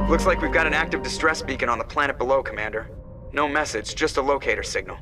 Looks like we've got an active distress beacon on the planet below, Commander. No message, just a locator signal.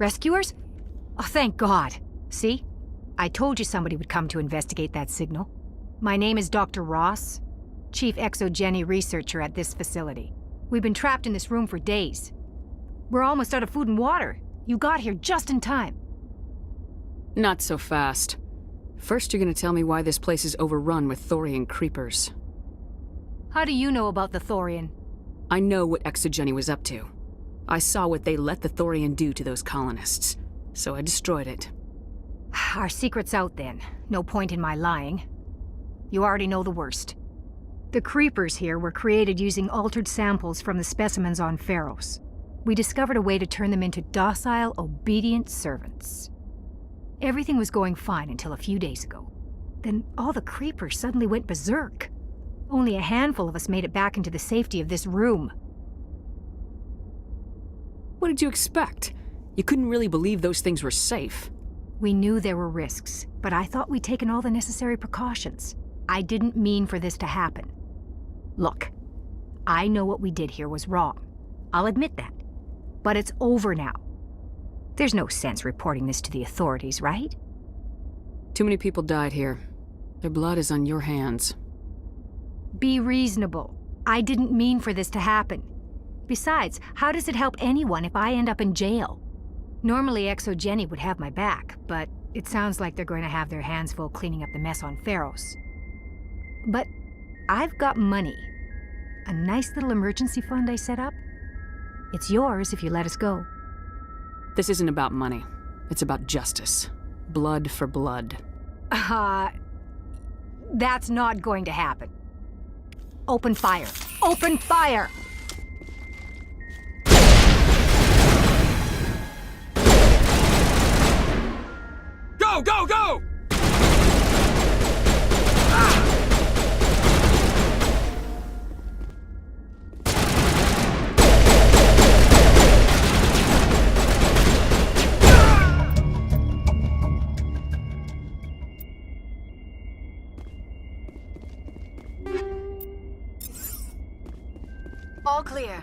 Rescuers? Oh, thank God. See? I told you somebody would come to investigate that signal. My name is Dr. Ross, Chief Exogeny Researcher at this facility. We've been trapped in this room for days. We're almost out of food and water. You got here just in time. Not so fast. First, you're gonna tell me why this place is overrun with Thorian creepers. How do you know about the Thorian? I know what Exogeny was up to. I saw what they let the Thorian do to those colonists, so I destroyed it. Our secret's out then. No point in my lying. You already know the worst. The creepers here were created using altered samples from the specimens on Pharos. We discovered a way to turn them into docile, obedient servants. Everything was going fine until a few days ago. Then all the creepers suddenly went berserk. Only a handful of us made it back into the safety of this room. What did you expect? You couldn't really believe those things were safe. We knew there were risks, but I thought we'd taken all the necessary precautions. I didn't mean for this to happen. Look, I know what we did here was wrong. I'll admit that. But it's over now. There's no sense reporting this to the authorities, right? Too many people died here. Their blood is on your hands. Be reasonable. I didn't mean for this to happen. Besides, how does it help anyone if I end up in jail? Normally Exogeny would have my back, but it sounds like they're going to have their hands full cleaning up the mess on Pharos. But I've got money. A nice little emergency fund I set up. It's yours if you let us go. This isn't about money. It's about justice. Blood for blood. That's not going to happen. Open fire. Open fire! Go, go, go! All clear.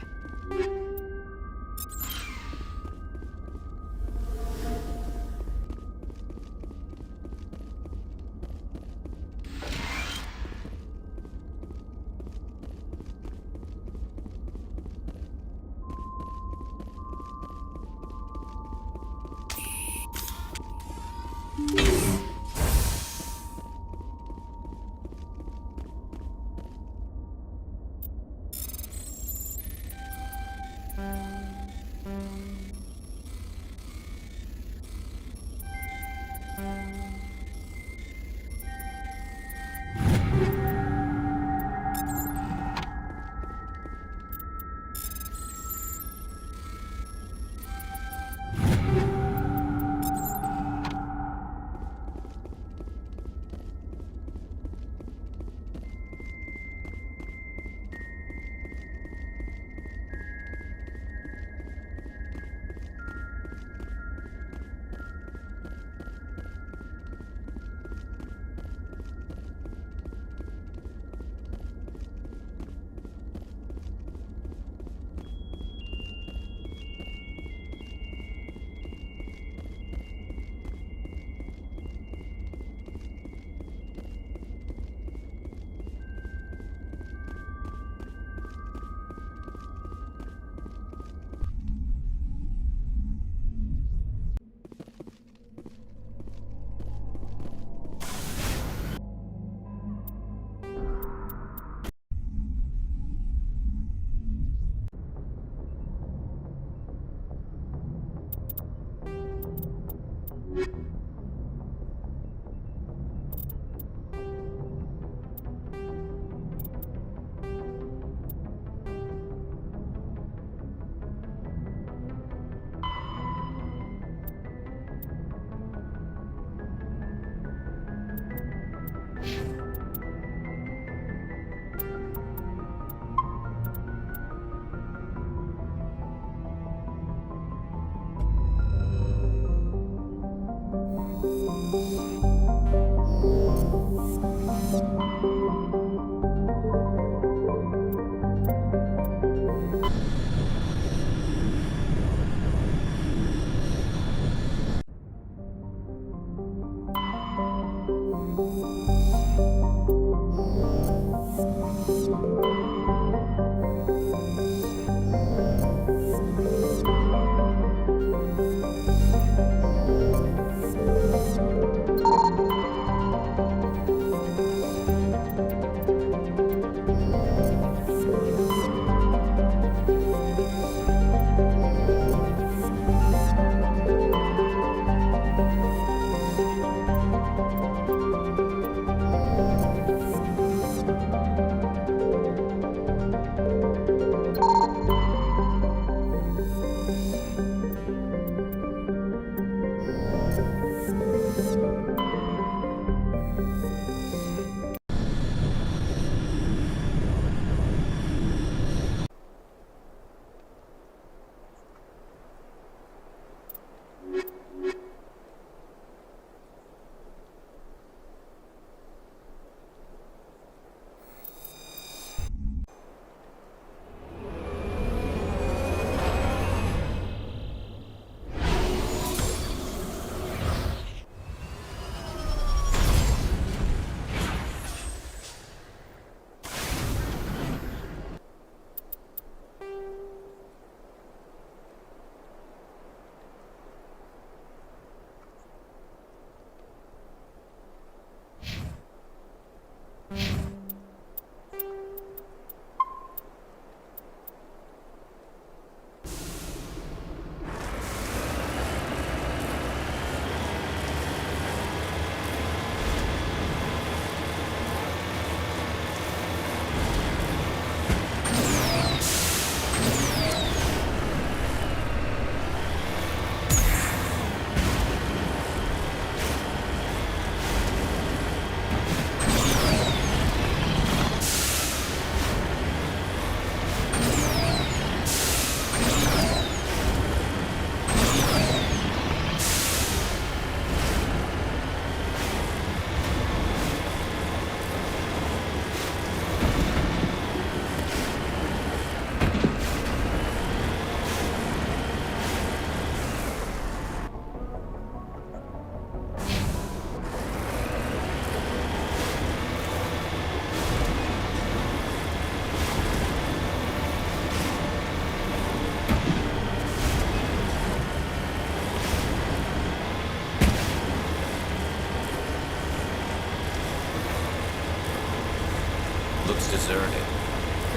deserted.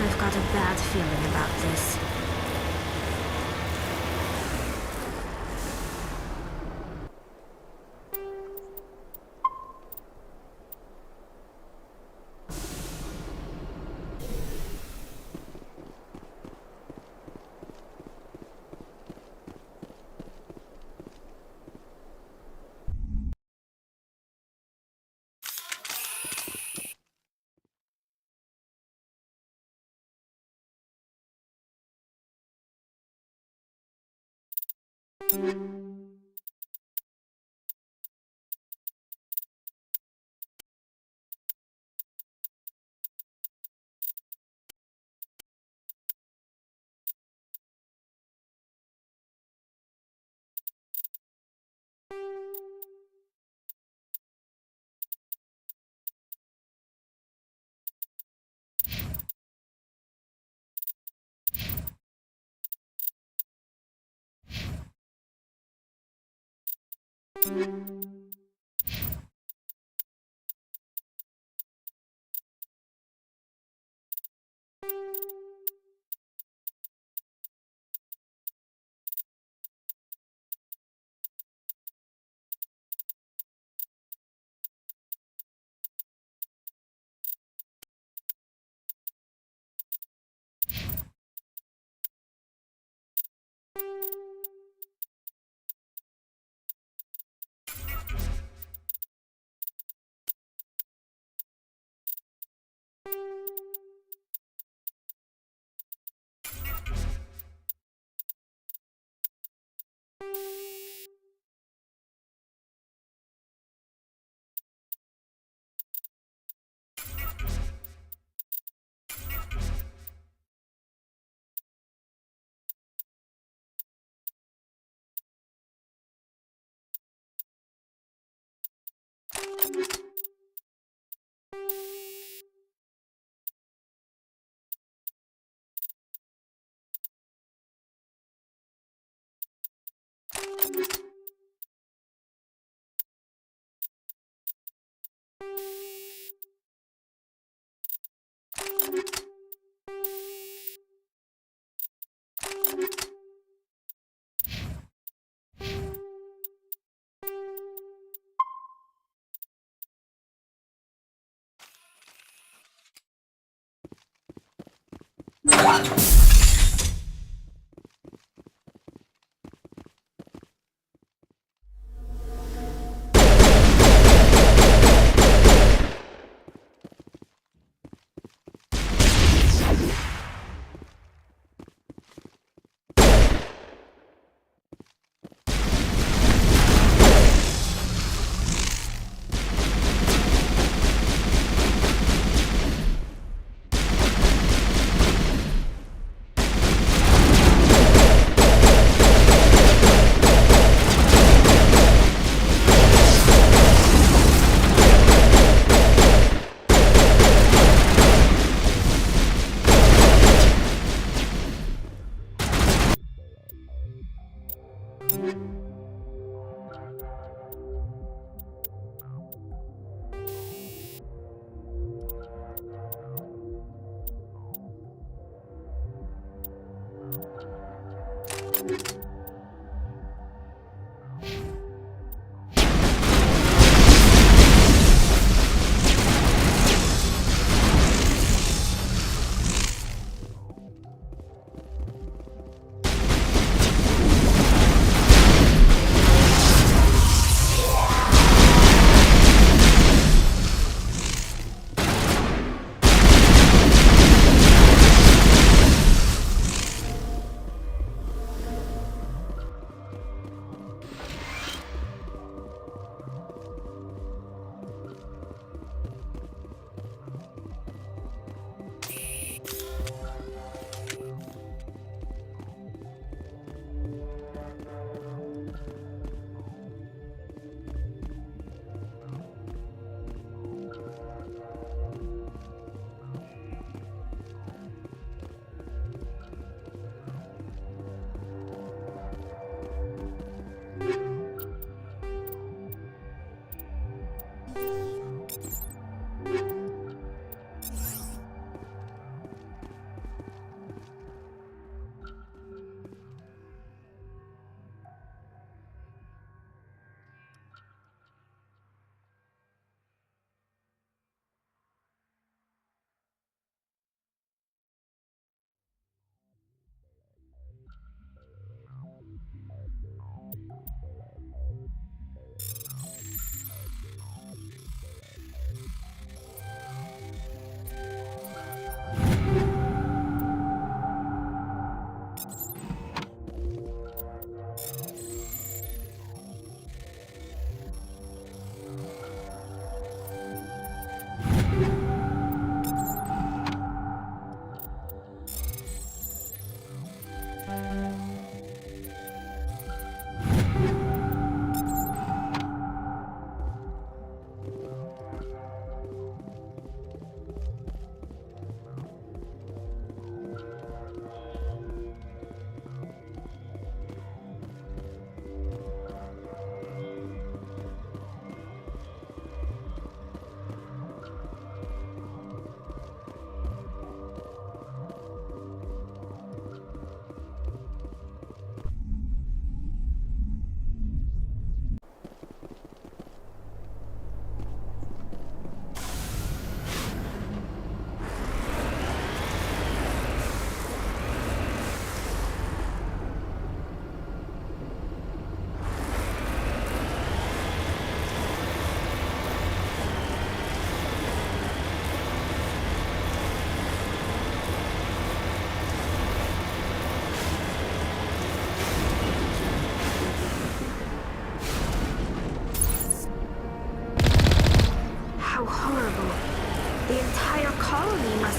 I've got a bad feeling about this.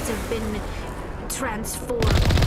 must have been transformed.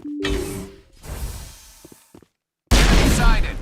Enemy sighted.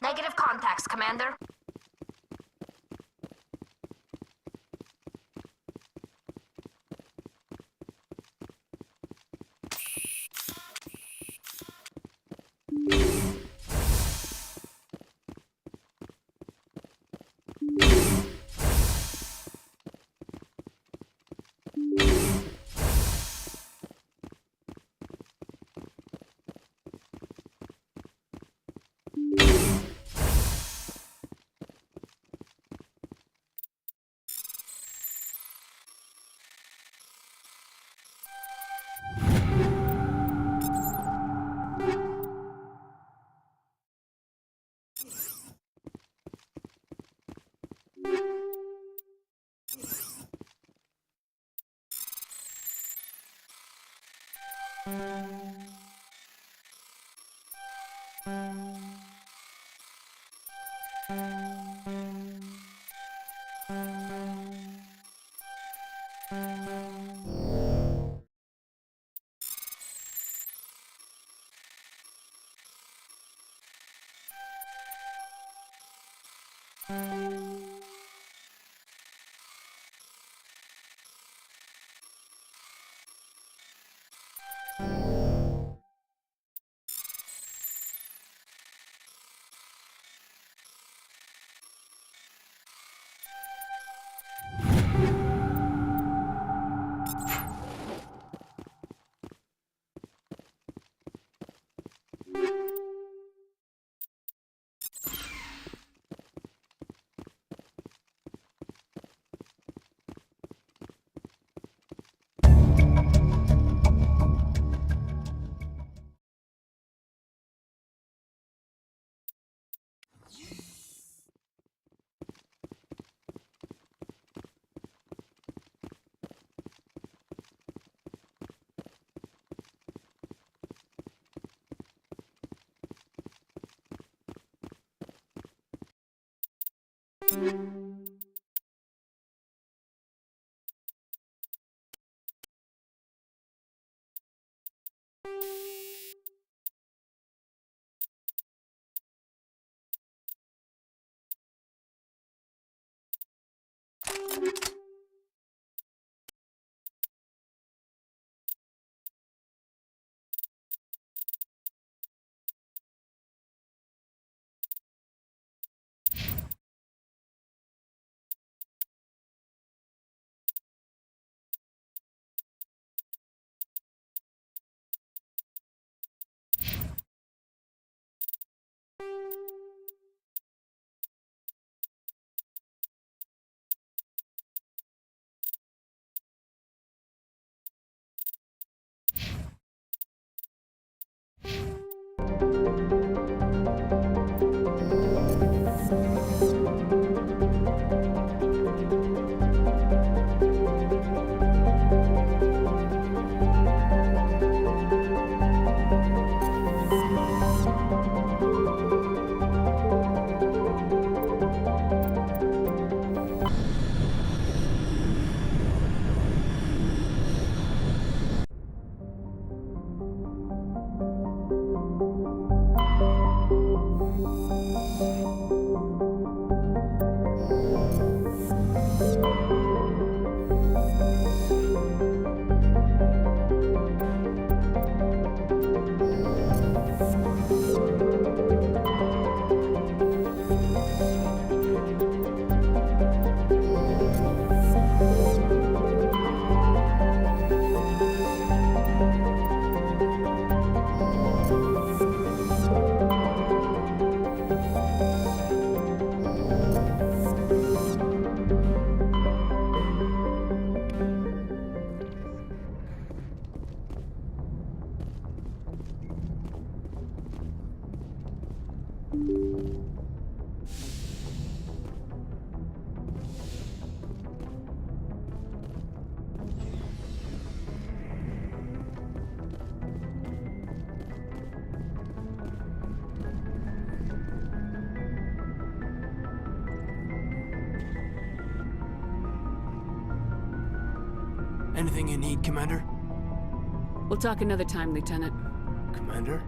Negative contacts, Commander. Anything you need, Commander? We'll talk another time, Lieutenant. Commander?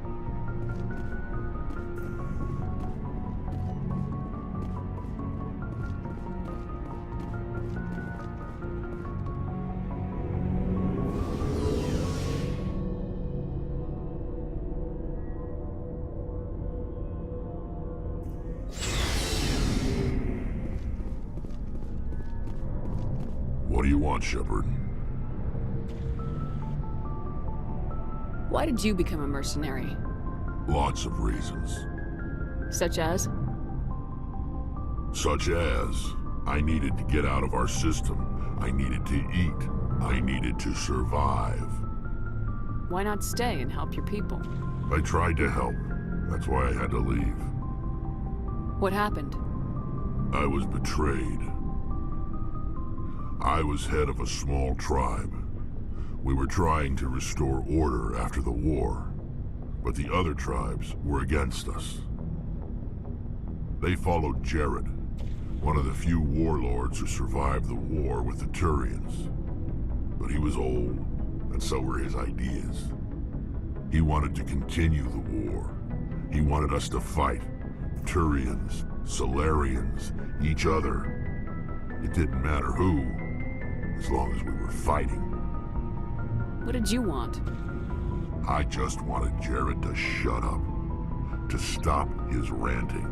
What do you want, Shepard? Why did you become a mercenary? Lots of reasons. Such as? Such as, I needed to get out of our system. I needed to eat. I needed to survive. Why not stay and help your people? I tried to help. That's why I had to leave. What happened? I was betrayed. I was head of a small tribe. We were trying to restore order after the war, but the other tribes were against us. They followed Jared, one of the few warlords who survived the war with the Turians. But he was old, and so were his ideas. He wanted to continue the war. He wanted us to fight. Turians, Solarians, each other. It didn't matter who, as long as we were fighting. What did you want? I just wanted Jared to shut up, to stop his ranting.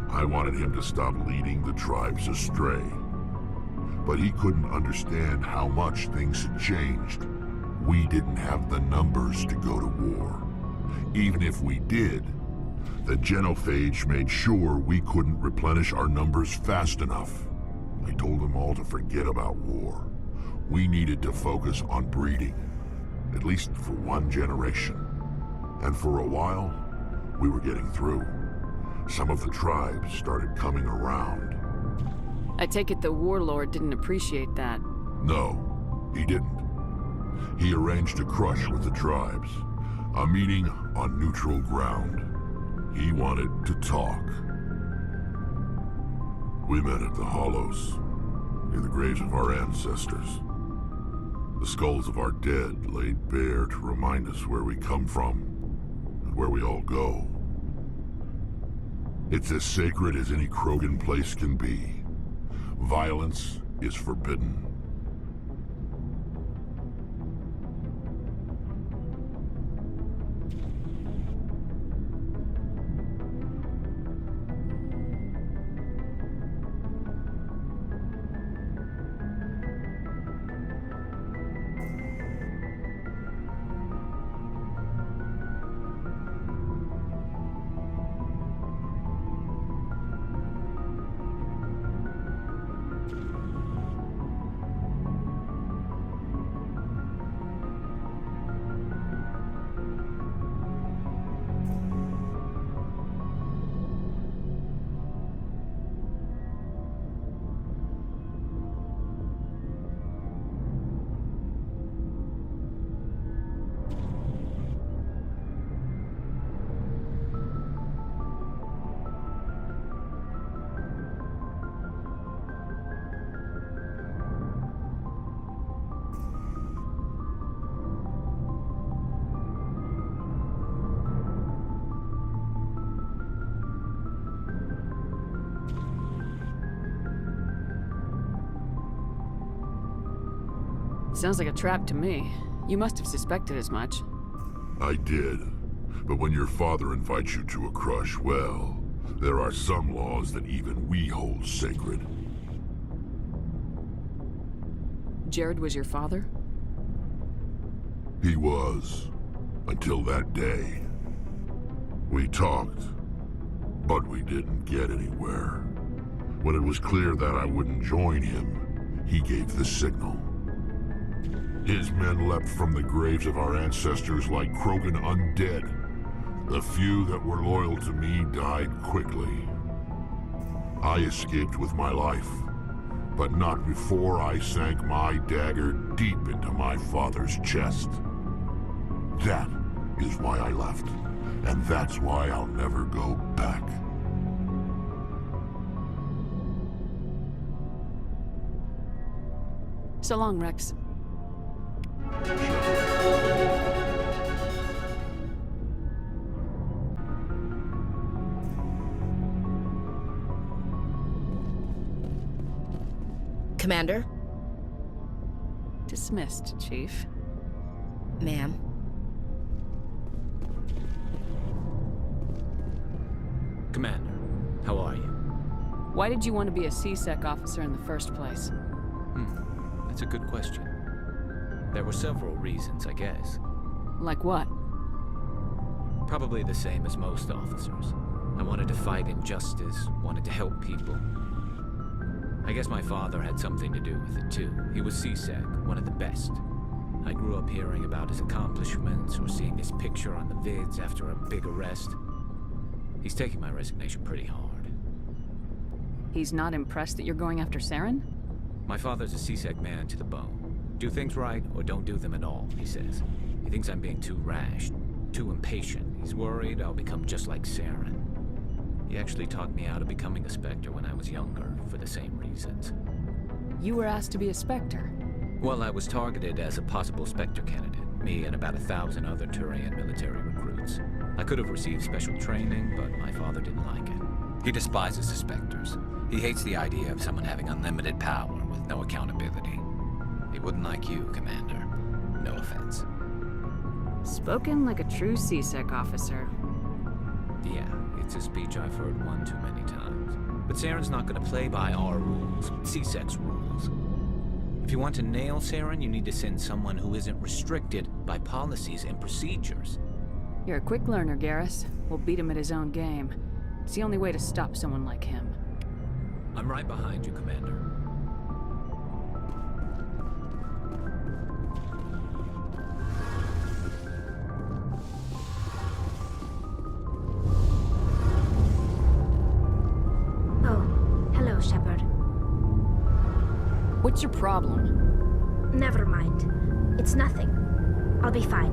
I wanted him to stop leading the tribes astray. But he couldn't understand how much things had changed. We didn't have the numbers to go to war. Even if we did, the genophage made sure we couldn't replenish our numbers fast enough. I told them all to forget about war. We needed to focus on breeding, at least for one generation. And for a while, we were getting through. Some of the tribes started coming around. I take it the warlord didn't appreciate that. No, he didn't. He arranged a crush with the tribes, a meeting on neutral ground. He wanted to talk. We met at the Hollows, near the graves of our ancestors. The skulls of our dead laid bare to remind us where we come from and where we all go. It's as sacred as any Krogan place can be. Violence is forbidden. Sounds like a trap to me. You must have suspected as much. I did. But when your father invites you to a crush, well, there are some laws that even we hold sacred. Jared was your father? He was. Until that day. We talked, but we didn't get anywhere. When it was clear that I wouldn't join him, he gave the signal. His men leapt from the graves of our ancestors like Krogan undead. The few that were loyal to me died quickly. I escaped with my life, but not before I sank my dagger deep into my father's chest. That is why I left, and that's why I'll never go back. So long, Rex. Commander? Dismissed, Chief. Ma'am. Commander, how are you? Why did you want to be a C-Sec officer in the first place? That's a good question. There were several reasons, I guess. Like what? Probably the same as most officers. I wanted to fight injustice, wanted to help people. I guess my father had something to do with it too. He was C-Sec, one of the best. I grew up hearing about his accomplishments or seeing his picture on the vids after a big arrest. He's taking my resignation pretty hard. He's not impressed that you're going after Saren? My father's a C-Sec man to the bone. Do things right or don't do them at all, he says. He thinks I'm being too rash, too impatient. He's worried I'll become just like Saren. He actually talked me out of becoming a Spectre when I was younger, for the same reasons. You were asked to be a Spectre. Well, I was targeted as a possible Spectre candidate, me and about 1,000 other Turian military recruits. I could have received special training, but my father didn't like it. He despises the Spectres. He hates the idea of someone having unlimited power with no accountability. He wouldn't like you, Commander. No offense. Spoken like a true C-Sec officer. Yeah, it's a speech I've heard one too many times. But Saren's not gonna play by our rules, C-Sec's rules. If you want to nail Saren, you need to send someone who isn't restricted by policies and procedures. You're a quick learner, Garrus. We'll beat him at his own game. It's the only way to stop someone like him. I'm right behind you, Commander. Oh, hello, Shepard. What's your problem? Never mind. It's nothing. I'll be fine.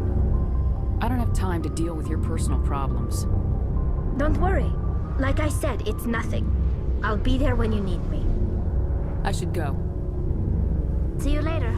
I don't have time to deal with your personal problems. Don't worry. Like I said, it's nothing. I'll be there when you need me. I should go. See you later.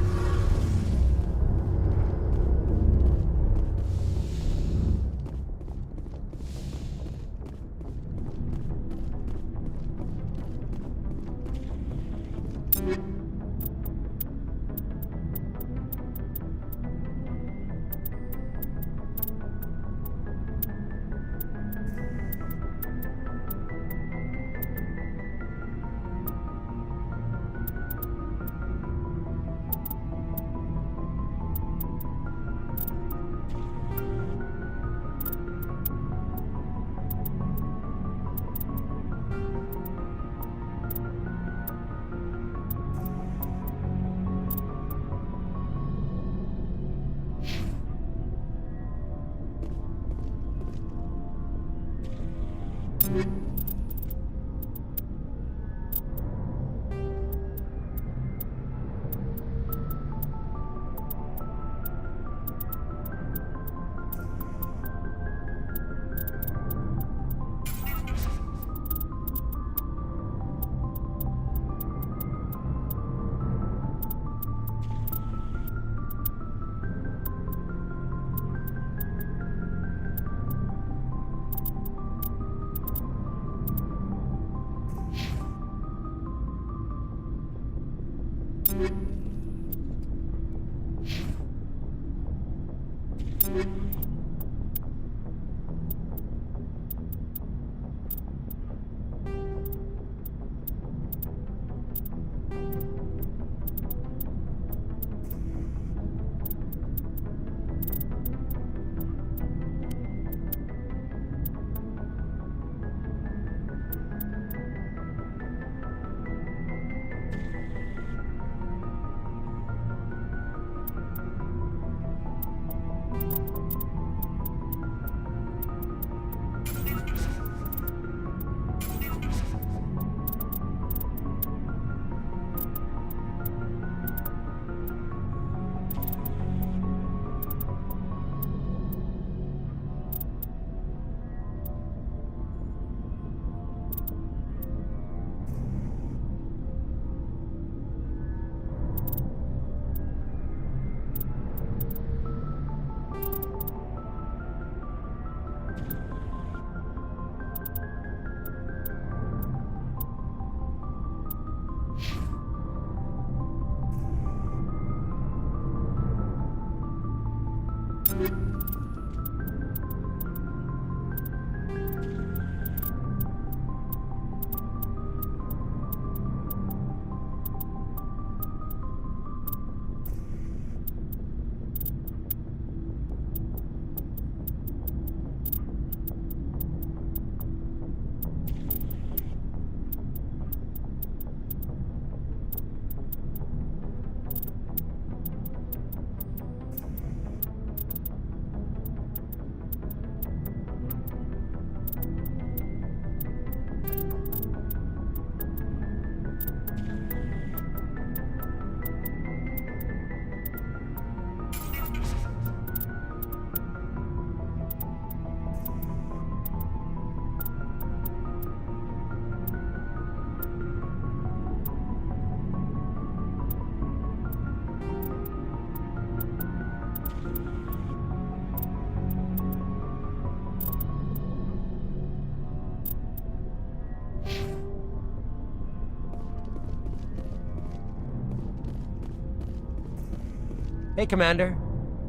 Hey, Commander.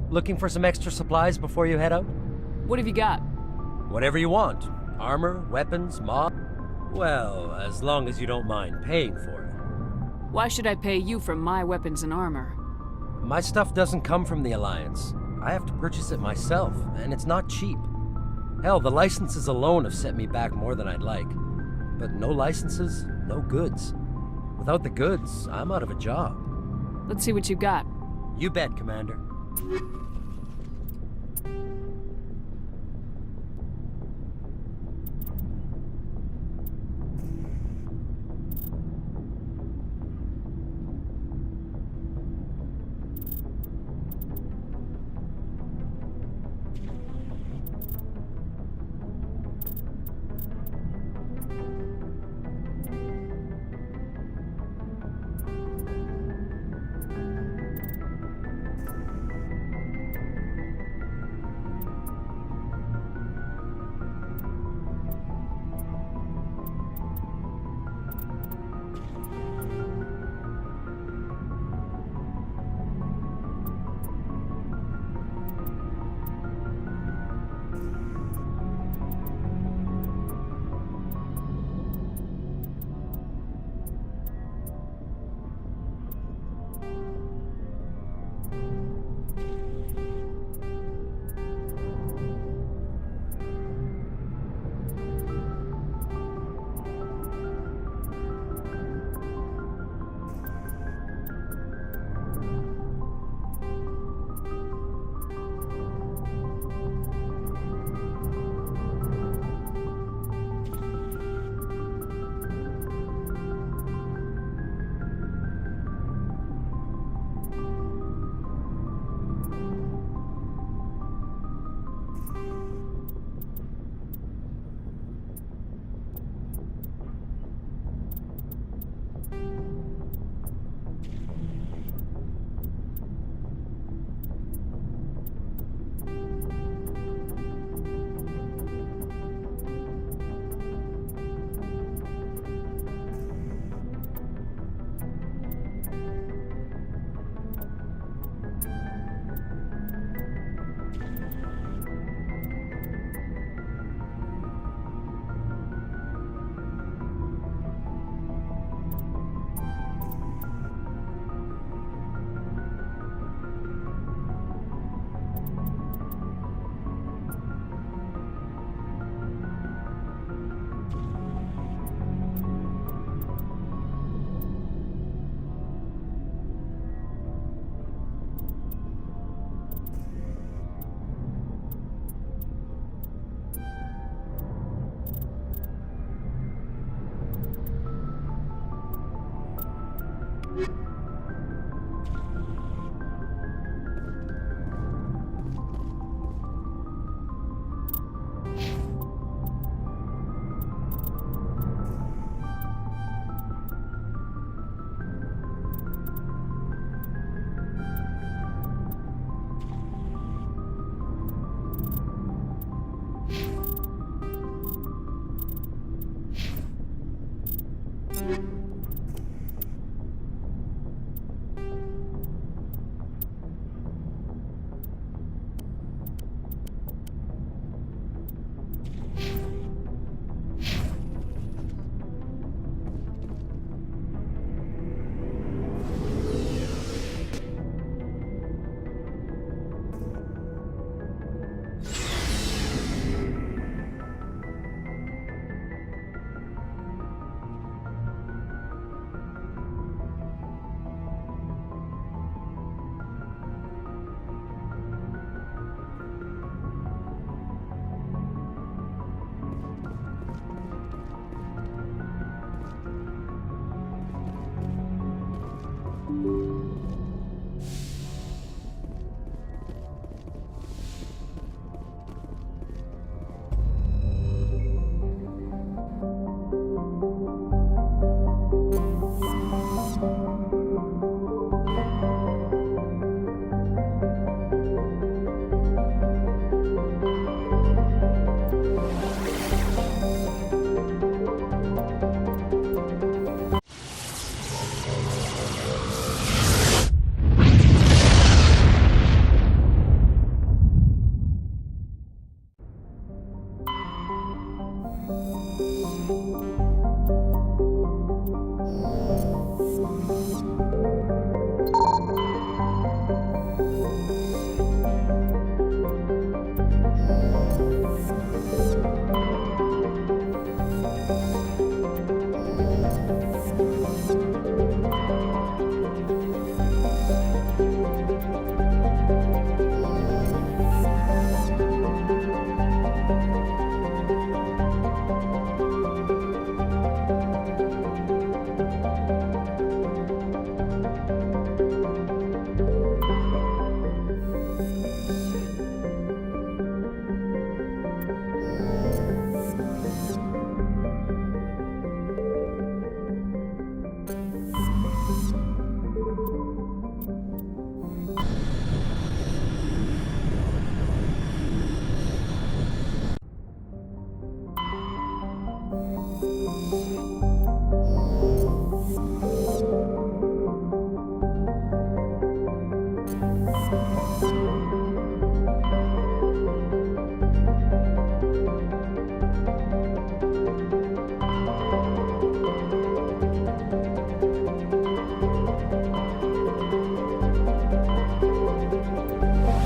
Looking for some extra supplies before you head out? What have you got? Whatever you want. Armor, weapons, mob. Well, as long as you don't mind paying for it. Why should I pay you for my weapons and armor? My stuff doesn't come from the Alliance. I have to purchase it myself, and it's not cheap. Hell, the licenses alone have set me back more than I'd like. But no licenses, no goods. Without the goods, I'm out of a job. Let's see what you got. You bet, Commander.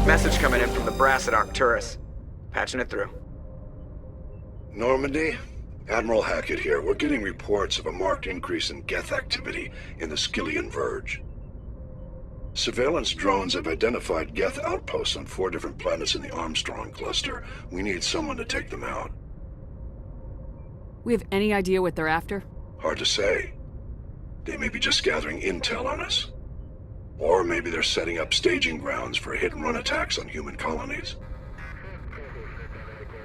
Message coming in from the brass at Arcturus. Patching it through. Normandy? Admiral Hackett here. We're getting reports of a marked increase in Geth activity in the Skyllian Verge. Surveillance drones have identified Geth outposts on 4 different planets in the Armstrong cluster. We need someone to take them out. We have any idea what they're after? Hard to say. They may be just gathering intel on us. Or maybe they're setting up staging grounds for hit-and-run attacks on human colonies.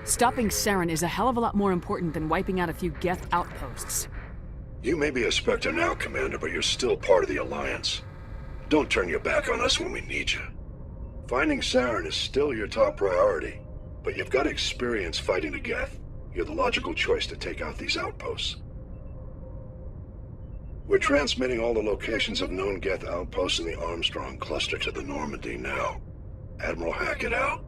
Stopping Saren is a hell of a lot more important than wiping out a few Geth outposts. You may be a Spectre now, Commander, but you're still part of the Alliance. Don't turn your back on us when we need you. Finding Saren is still your top priority, but you've got experience fighting the Geth. You're the logical choice to take out these outposts. We're transmitting all the locations of known Geth outposts in the Armstrong cluster to the Normandy now. Admiral Hackett out.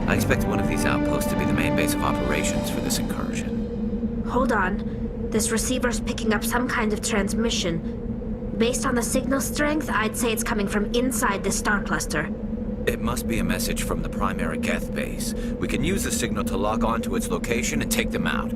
I expect one of these outposts to be the main base of operations for this incursion. Hold on. This receiver's picking up some kind of transmission. Based on the signal strength, I'd say it's coming from inside this star cluster. It must be a message from the primary Geth base. We can use the signal to lock onto its location and take them out.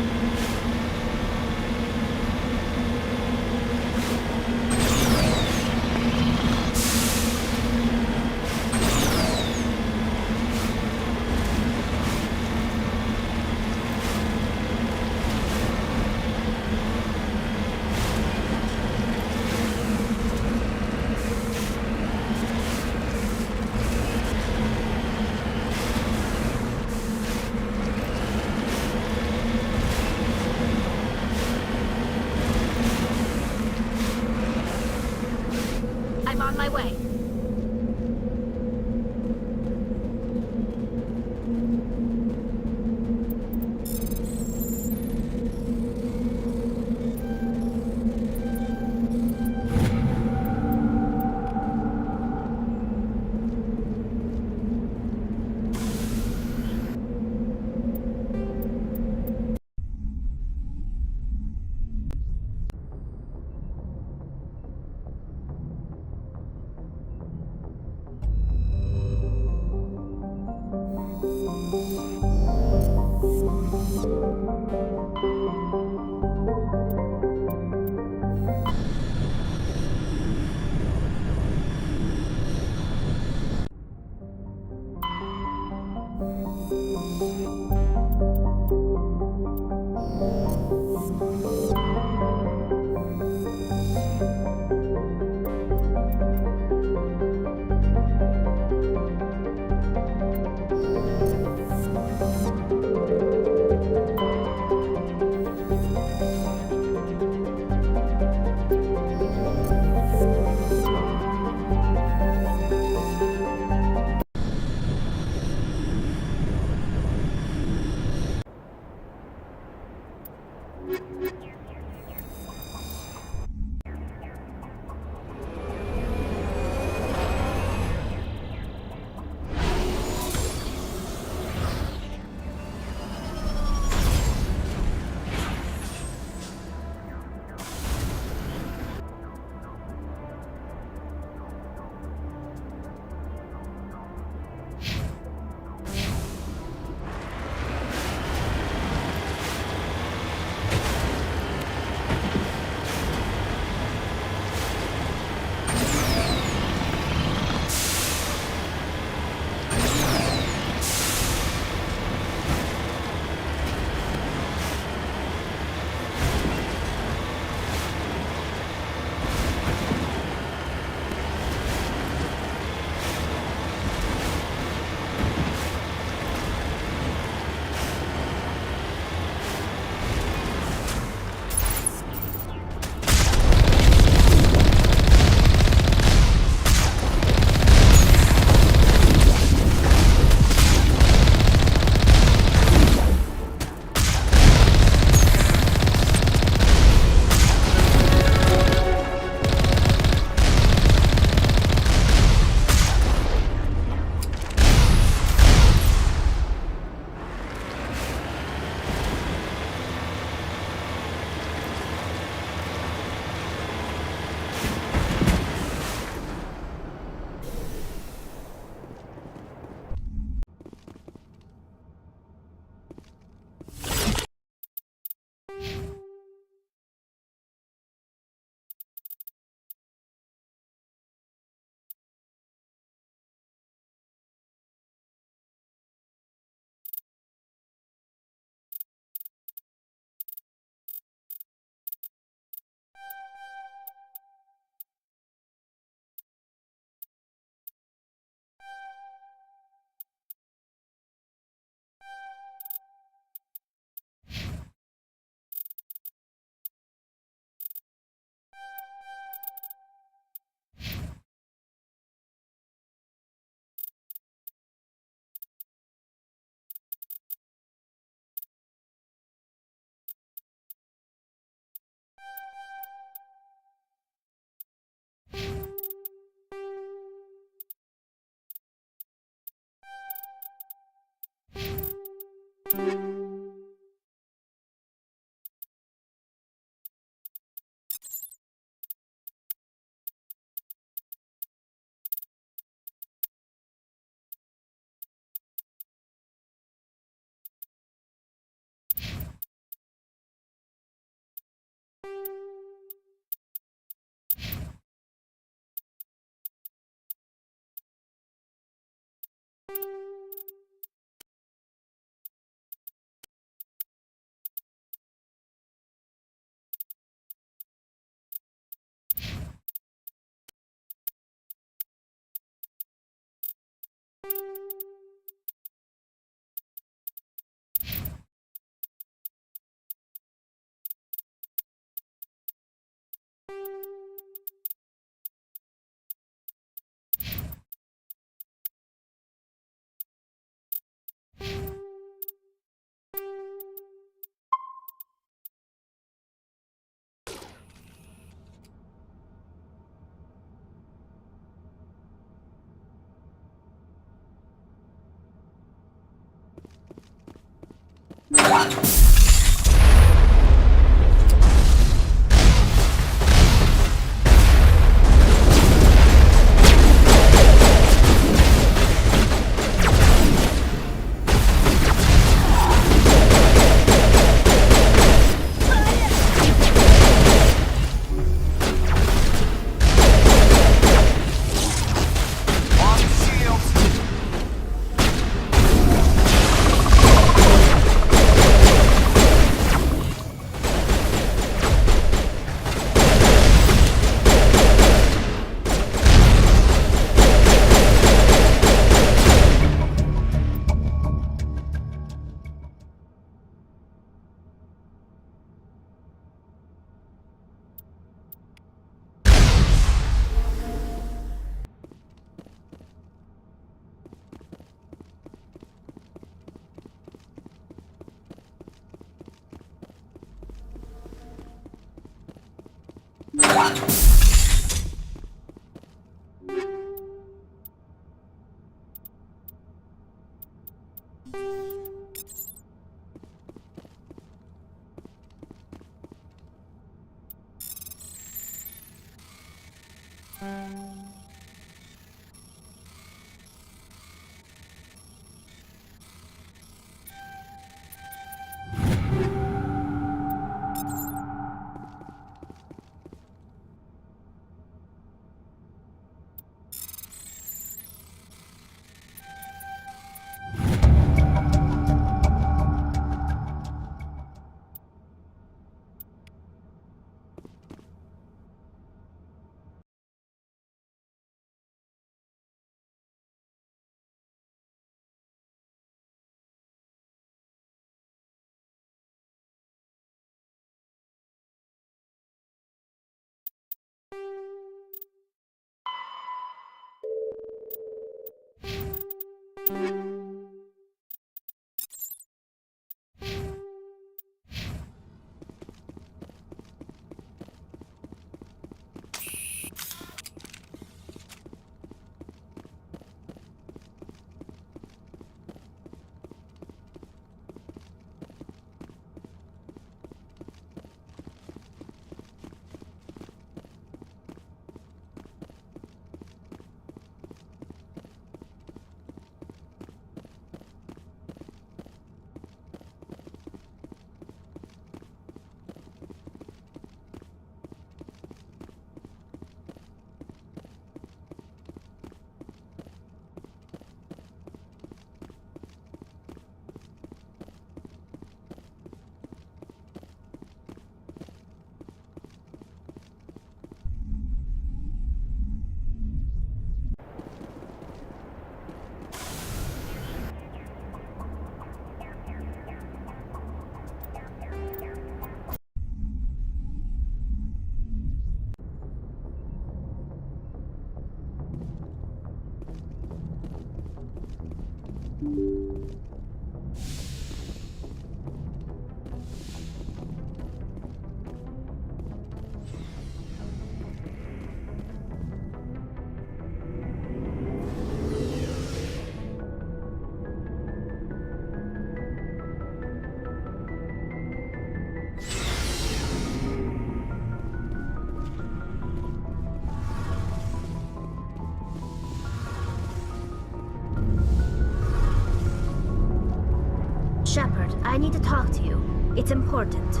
Shepard, I need to talk to you. It's important.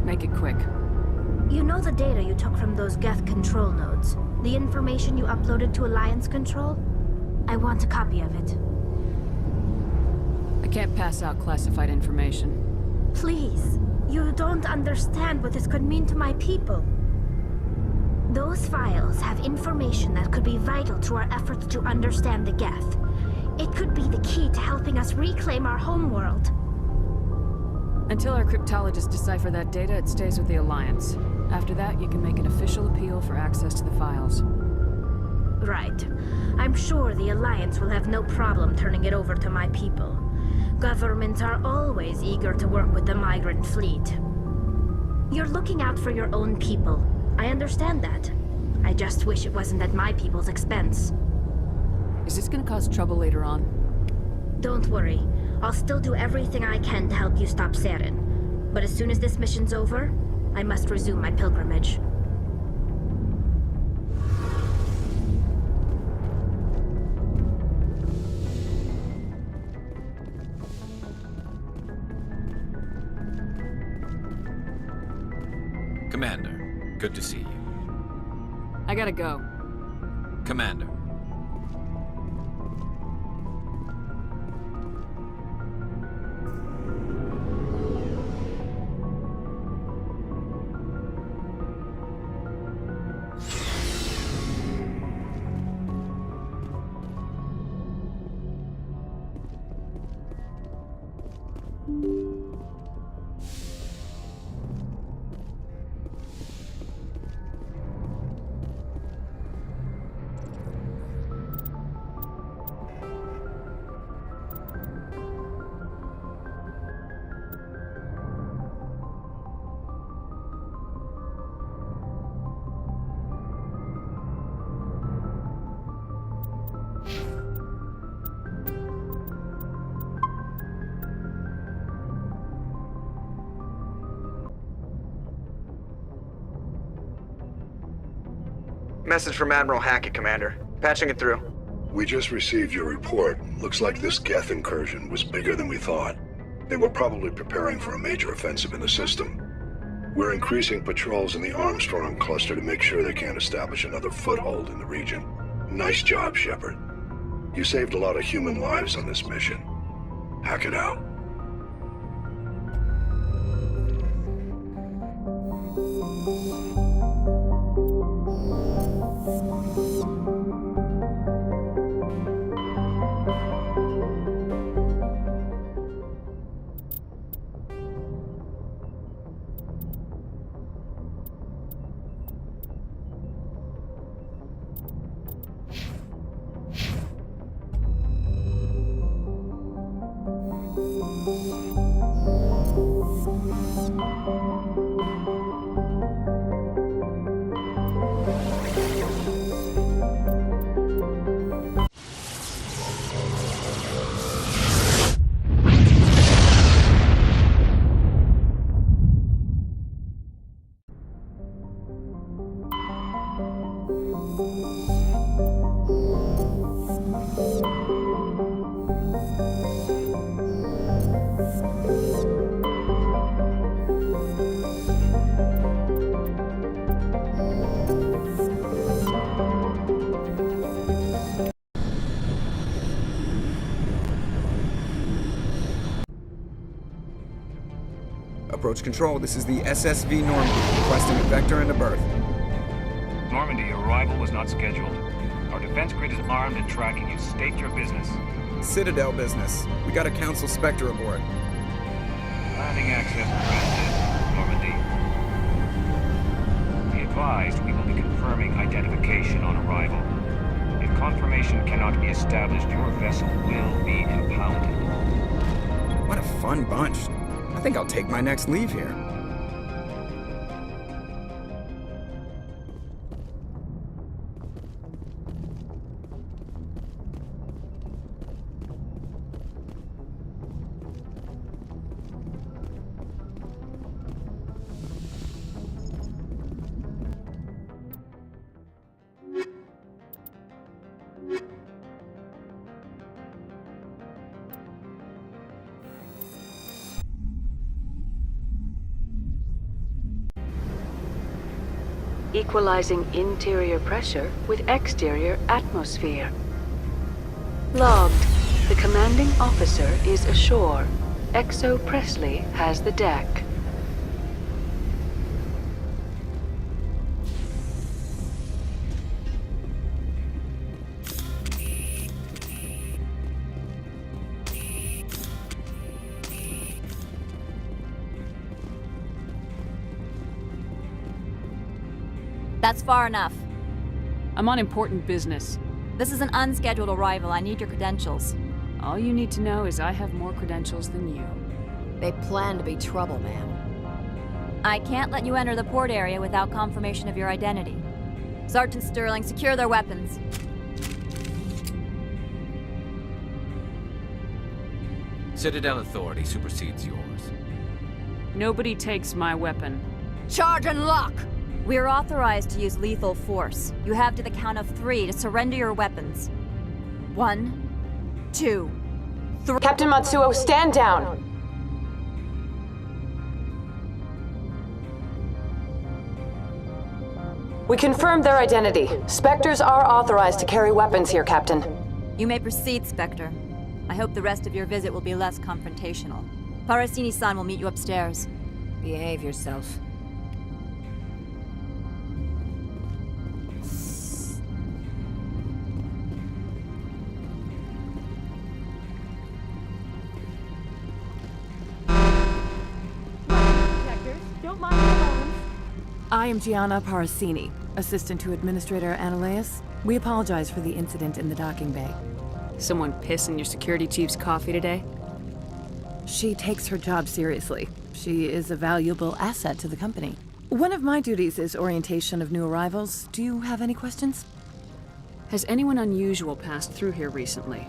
Make it quick. You know the data you took from those Geth control nodes? The information you uploaded to Alliance Control? I want a copy of it. I can't pass out classified information. Please. You don't understand what this could mean to my people. Those files have information that could be vital to our efforts to understand the Geth. It could be the key to helping us reclaim our homeworld. Until our cryptologists decipher that data, it stays with the Alliance. After that, you can make an official appeal for access to the files. Right. I'm sure the Alliance will have no problem turning it over to my people. Governments are always eager to work with the migrant fleet. You're looking out for your own people. I understand that. I just wish it wasn't at my people's expense. Is this gonna cause trouble later on? Don't worry. I'll still do everything I can to help you stop Saren. But as soon as this mission's over, I must resume my pilgrimage. Commander, good to see you. I gotta go. Commander. Message from Admiral Hackett, Commander. Patching it through. We just received your report. Looks like this Geth incursion was bigger than we thought. They were probably preparing for a major offensive in the system. We're increasing patrols in the Armstrong cluster to make sure they can't establish another foothold in the region. Nice job, Shepard. You saved a lot of human lives on this mission. Hack it out. Approach control, this is the SSV Normandy, requesting a vector and a berth. Normandy, your arrival was not scheduled. Our defense grid is armed and tracking you. State your business. Citadel business. We got a Council Spectre aboard. Landing access granted, Normandy. Be advised, we will be confirming identification on arrival. If confirmation cannot be established, your vessel will be impounded. What a fun bunch. I think I'll take my next leave here. Equalizing interior pressure with exterior atmosphere. Logged. The commanding officer is ashore. Exo Presley has the deck. That's far enough. I'm on important business. This is an unscheduled arrival. I need your credentials. All you need to know is I have more credentials than you. They plan to be trouble, ma'am. I can't let you enter the port area without confirmation of your identity. Sergeant Sterling, secure their weapons. Citadel authority supersedes yours. Nobody takes my weapon. Charge and lock! We're authorized to use lethal force. You have to the count of 3 to surrender your weapons. 1, 2, 3. Captain Matsuo, stand down! We confirmed their identity. Spectres are authorized to carry weapons here, Captain. You may proceed, Spectre. I hope the rest of your visit will be less confrontational. Parasini-san will meet you upstairs. Behave yourself. I am Gianna Parasini, assistant to Administrator Ananias. We apologize for the incident in the docking bay. Someone piss in your security chief's coffee today? She takes her job seriously. She is a valuable asset to the company. One of my duties is orientation of new arrivals. Do you have any questions? Has anyone unusual passed through here recently?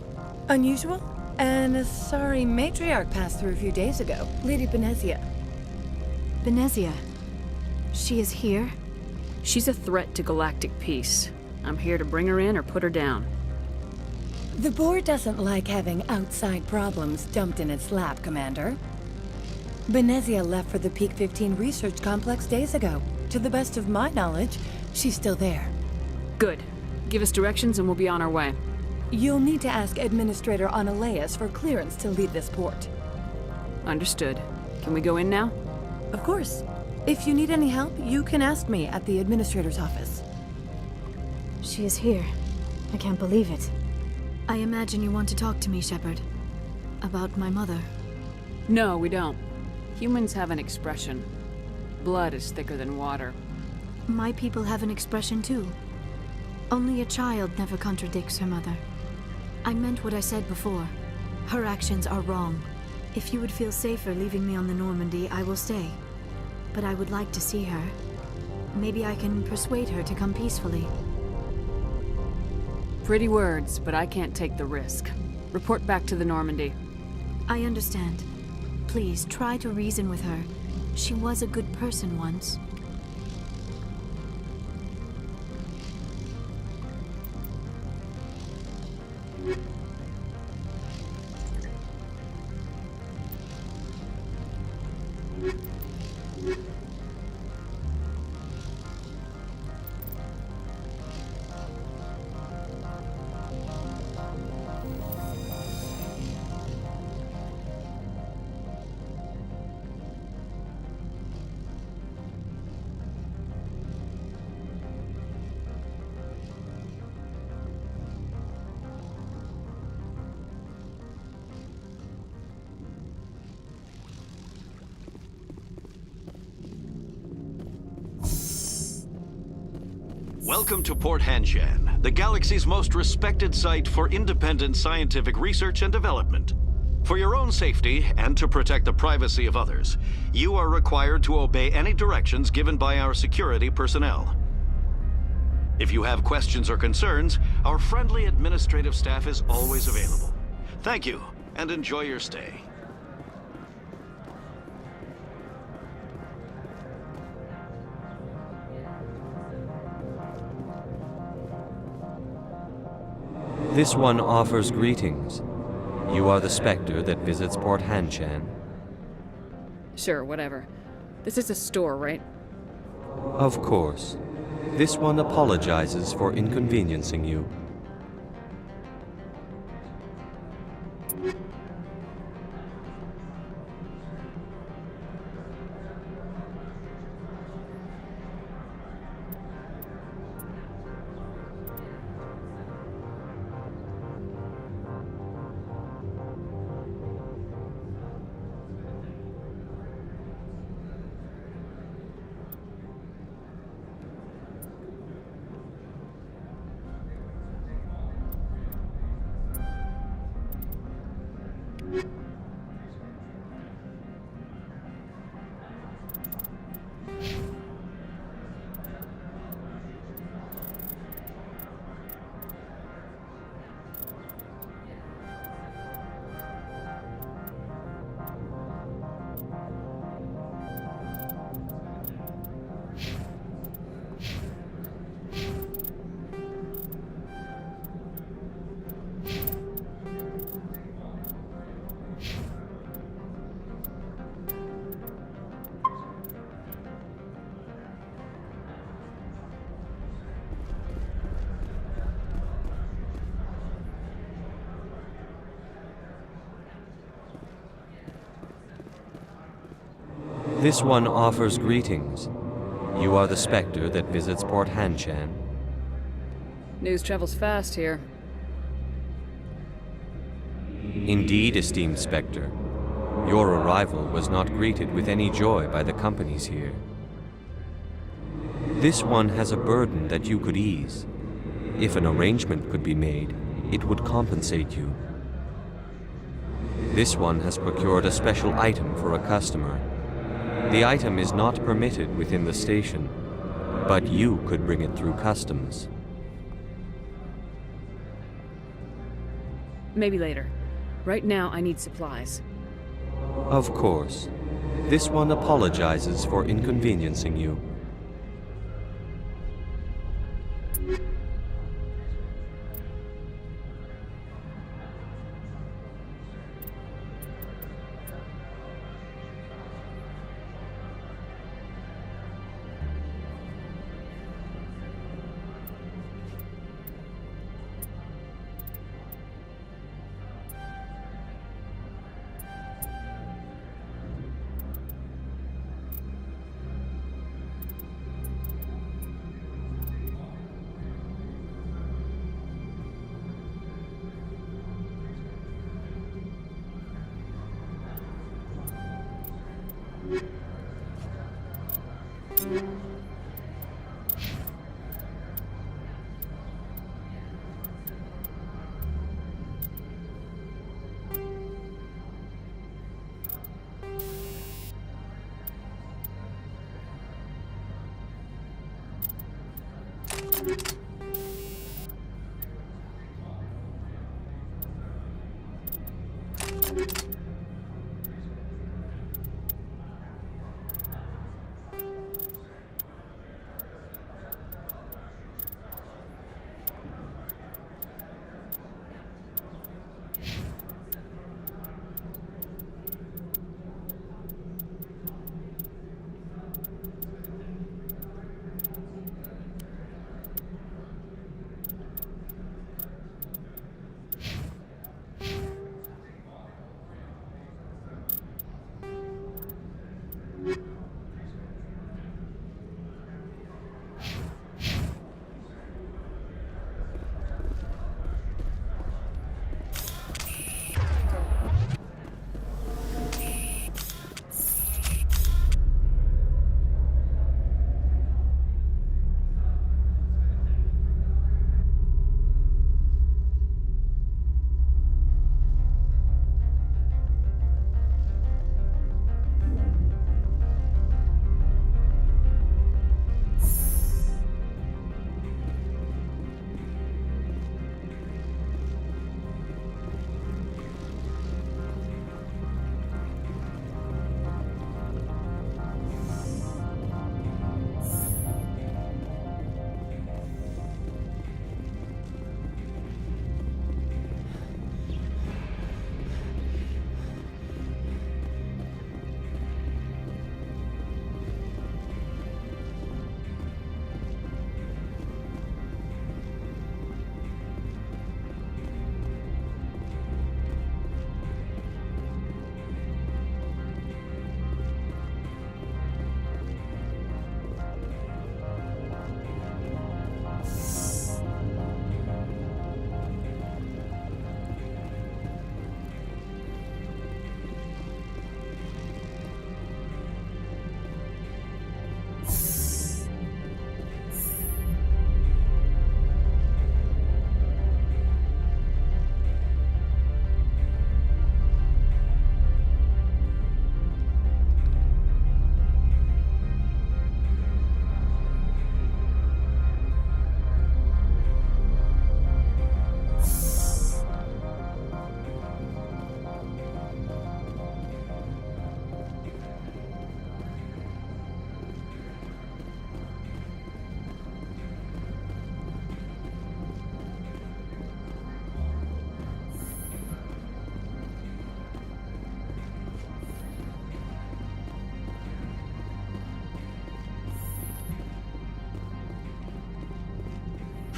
Unusual? An Asari matriarch passed through a few days ago. Lady Benezia. Benezia. She is here? She's a threat to galactic peace. I'm here to bring her in or put her down. The board doesn't like having outside problems dumped in its lap, Commander. Benezia left for the Peak 15 research complex days ago. To the best of my knowledge, she's still there. Good. Give us directions and we'll be on our way. You'll need to ask Administrator Analeas for clearance to leave this port. Understood. Can we go in now? Of course. If you need any help, you can ask me at the Administrator's office. She is here. I can't believe it. I imagine you want to talk to me, Shepard. About my mother. No, we don't. Humans have an expression. Blood is thicker than water. My people have an expression too. Only a child never contradicts her mother. I meant what I said before. Her actions are wrong. If you would feel safer leaving me on the Normandy, I will stay. But I would like to see her. Maybe I can persuade her to come peacefully. Pretty words, but I can't take the risk. Report back to the Normandy. I understand. Please, try to reason with her. She was a good person once. Welcome to Port Hanshan, the galaxy's most respected site for independent scientific research and development. For your own safety and to protect the privacy of others, you are required to obey any directions given by our security personnel. If you have questions or concerns, our friendly administrative staff is always available. Thank you, and enjoy your stay. This one offers greetings. You are the Spectre that visits Port Hanshan. Sure, whatever. This is a store, right? Of course. This one apologizes for inconveniencing you. This one offers greetings. You are the Spectre that visits Port Hanshan. News travels fast here. Indeed, esteemed Spectre. Your arrival was not greeted with any joy by the companies here. This one has a burden that you could ease. If an arrangement could be made, it would compensate you. This one has procured a special item for a customer. The item is not permitted within the station, but you could bring it through customs. Maybe later. Right now, I need supplies. Of course. This one apologizes for inconveniencing you.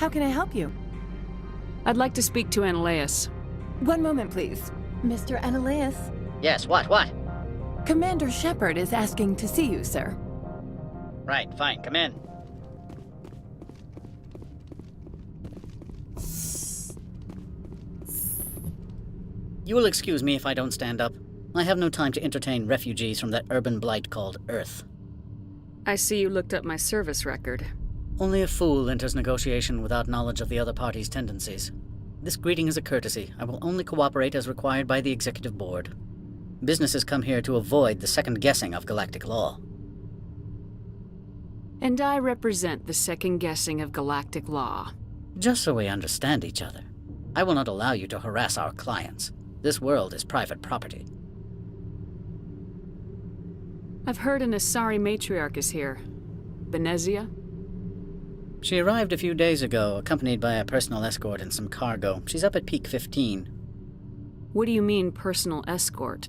How can I help you? I'd like to speak to Ananias. One moment, please. Mr. Ananias? Yes, what? Commander Shepard is asking to see you, sir. Right, fine, come in. You will excuse me if I don't stand up. I have no time to entertain refugees from that urban blight called Earth. I see you looked up my service record. Only a fool enters negotiation without knowledge of the other party's tendencies. This greeting is a courtesy. I will only cooperate as required by the Executive Board. Businesses come here to avoid the second guessing of galactic law. And I represent the second guessing of galactic law. Just so we understand each other, I will not allow you to harass our clients. This world is private property. I've heard an Asari matriarch is here. Venezia? She arrived a few days ago, accompanied by a personal escort and some cargo. She's up at Peak 15. What do you mean, personal escort?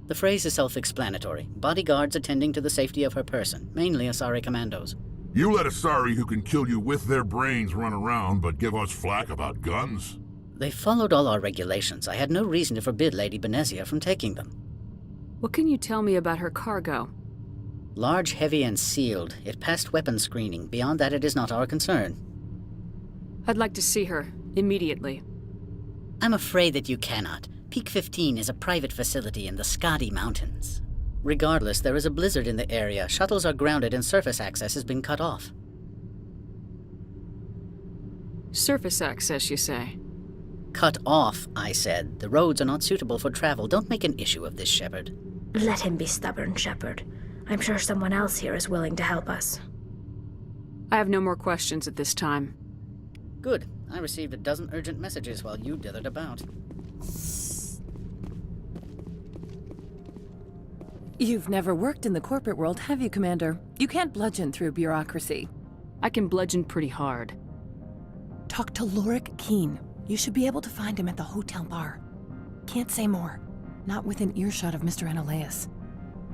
The phrase is self-explanatory. Bodyguards attending to the safety of her person, mainly Asari commandos. You let Asari who can kill you with their brains run around, but give us flack about guns? They followed all our regulations. I had no reason to forbid Lady Venezia from taking them. What can you tell me about her cargo? Large, heavy, and sealed. It passed weapons screening. Beyond that, it is not our concern. I'd like to see her, immediately. I'm afraid that you cannot. Peak 15 is a private facility in the Skadi Mountains. Regardless, there is a blizzard in the area. Shuttles are grounded and surface access has been cut off. Surface access, you say? Cut off, I said. The roads are not suitable for travel. Don't make an issue of this, Shepard. Let him be stubborn, Shepard. I'm sure someone else here is willing to help us. I have no more questions at this time. Good. I received a dozen urgent messages while you dithered about. You've never worked in the corporate world, have you, Commander? You can't bludgeon through bureaucracy. I can bludgeon pretty hard. Talk to Lorik Keene. You should be able to find him at the hotel bar. Can't say more. Not within earshot of Mr. Ananias.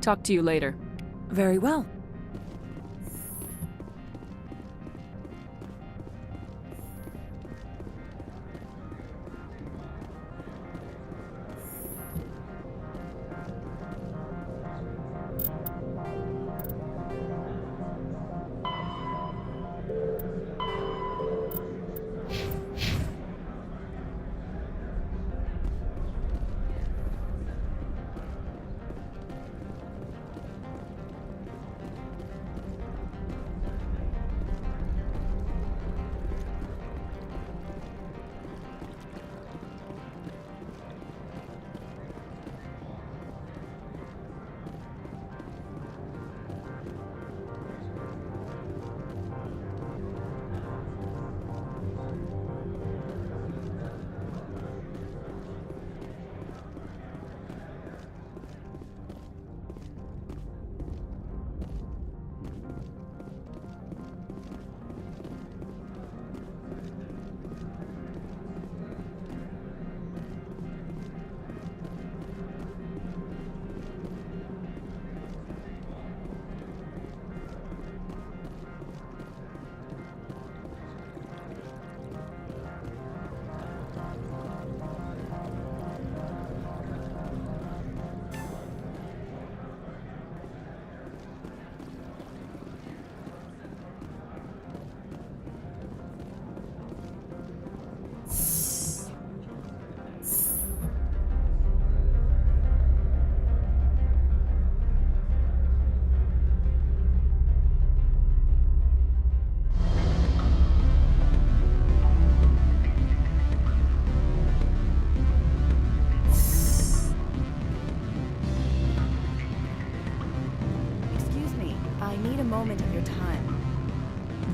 Talk to you later. Very well.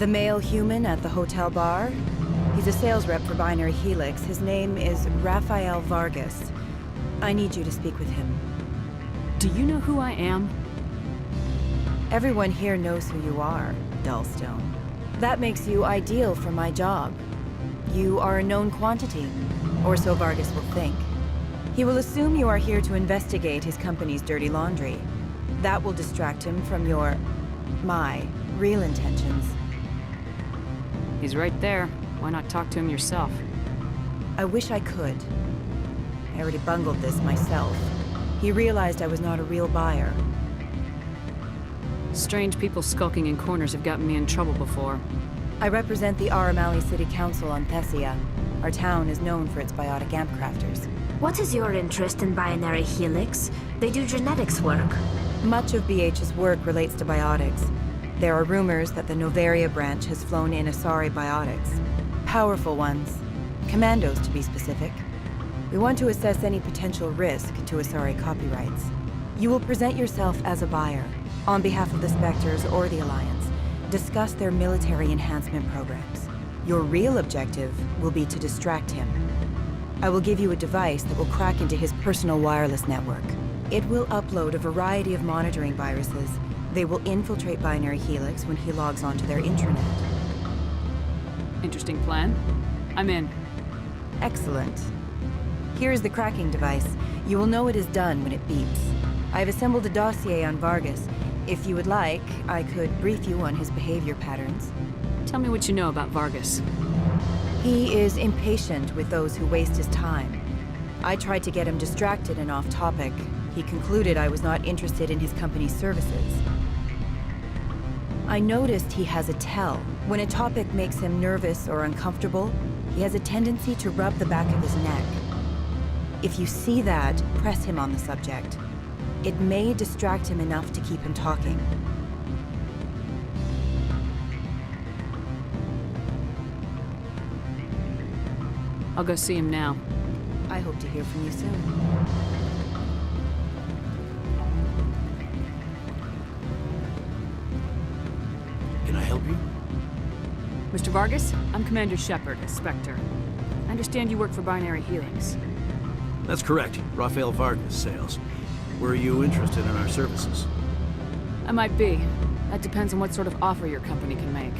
The male human at the hotel bar? He's a sales rep for Binary Helix. His name is Rafael Vargas. I need you to speak with him. Do you know who I am? Everyone here knows who you are, Dullstone. That makes you ideal for my job. You are a known quantity, or so Vargas will think. He will assume you are here to investigate his company's dirty laundry. That will distract him from my real intentions. He's right there. Why not talk to him yourself? I wish I could. I already bungled this myself. He realized I was not a real buyer. Strange people skulking in corners have gotten me in trouble before. I represent the Aramali City Council on Thessia. Our town is known for its biotic amp crafters. What is your interest in Binary Helix? They do genetics work. Much of BH's work relates to biotics. There are rumors that the Noveria branch has flown in Asari biotics. Powerful ones. Commandos, to be specific. We want to assess any potential risk to Asari copyrights. You will present yourself as a buyer, on behalf of the Spectres or the Alliance. Discuss their military enhancement programs. Your real objective will be to distract him. I will give you a device that will crack into his personal wireless network. It will upload a variety of monitoring viruses. They will infiltrate Binary Helix when he logs onto their intranet. Interesting plan. I'm in. Excellent. Here is the cracking device. You will know it is done when it beeps. I've assembled a dossier on Vargas. If you would like, I could brief you on his behavior patterns. Tell me what you know about Vargas. He is impatient with those who waste his time. I tried to get him distracted and off topic. He concluded I was not interested in his company's services. I noticed he has a tell. When a topic makes him nervous or uncomfortable, he has a tendency to rub the back of his neck. If you see that, press him on the subject. It may distract him enough to keep him talking. I'll go see him now. I hope to hear from you soon. Can I help you? Mr. Vargas, I'm Commander Shepard, a Spectre. I understand you work for Binary Helix. That's correct. Rafael Vargas, sales. Were you interested in our services? I might be. That depends on what sort of offer your company can make.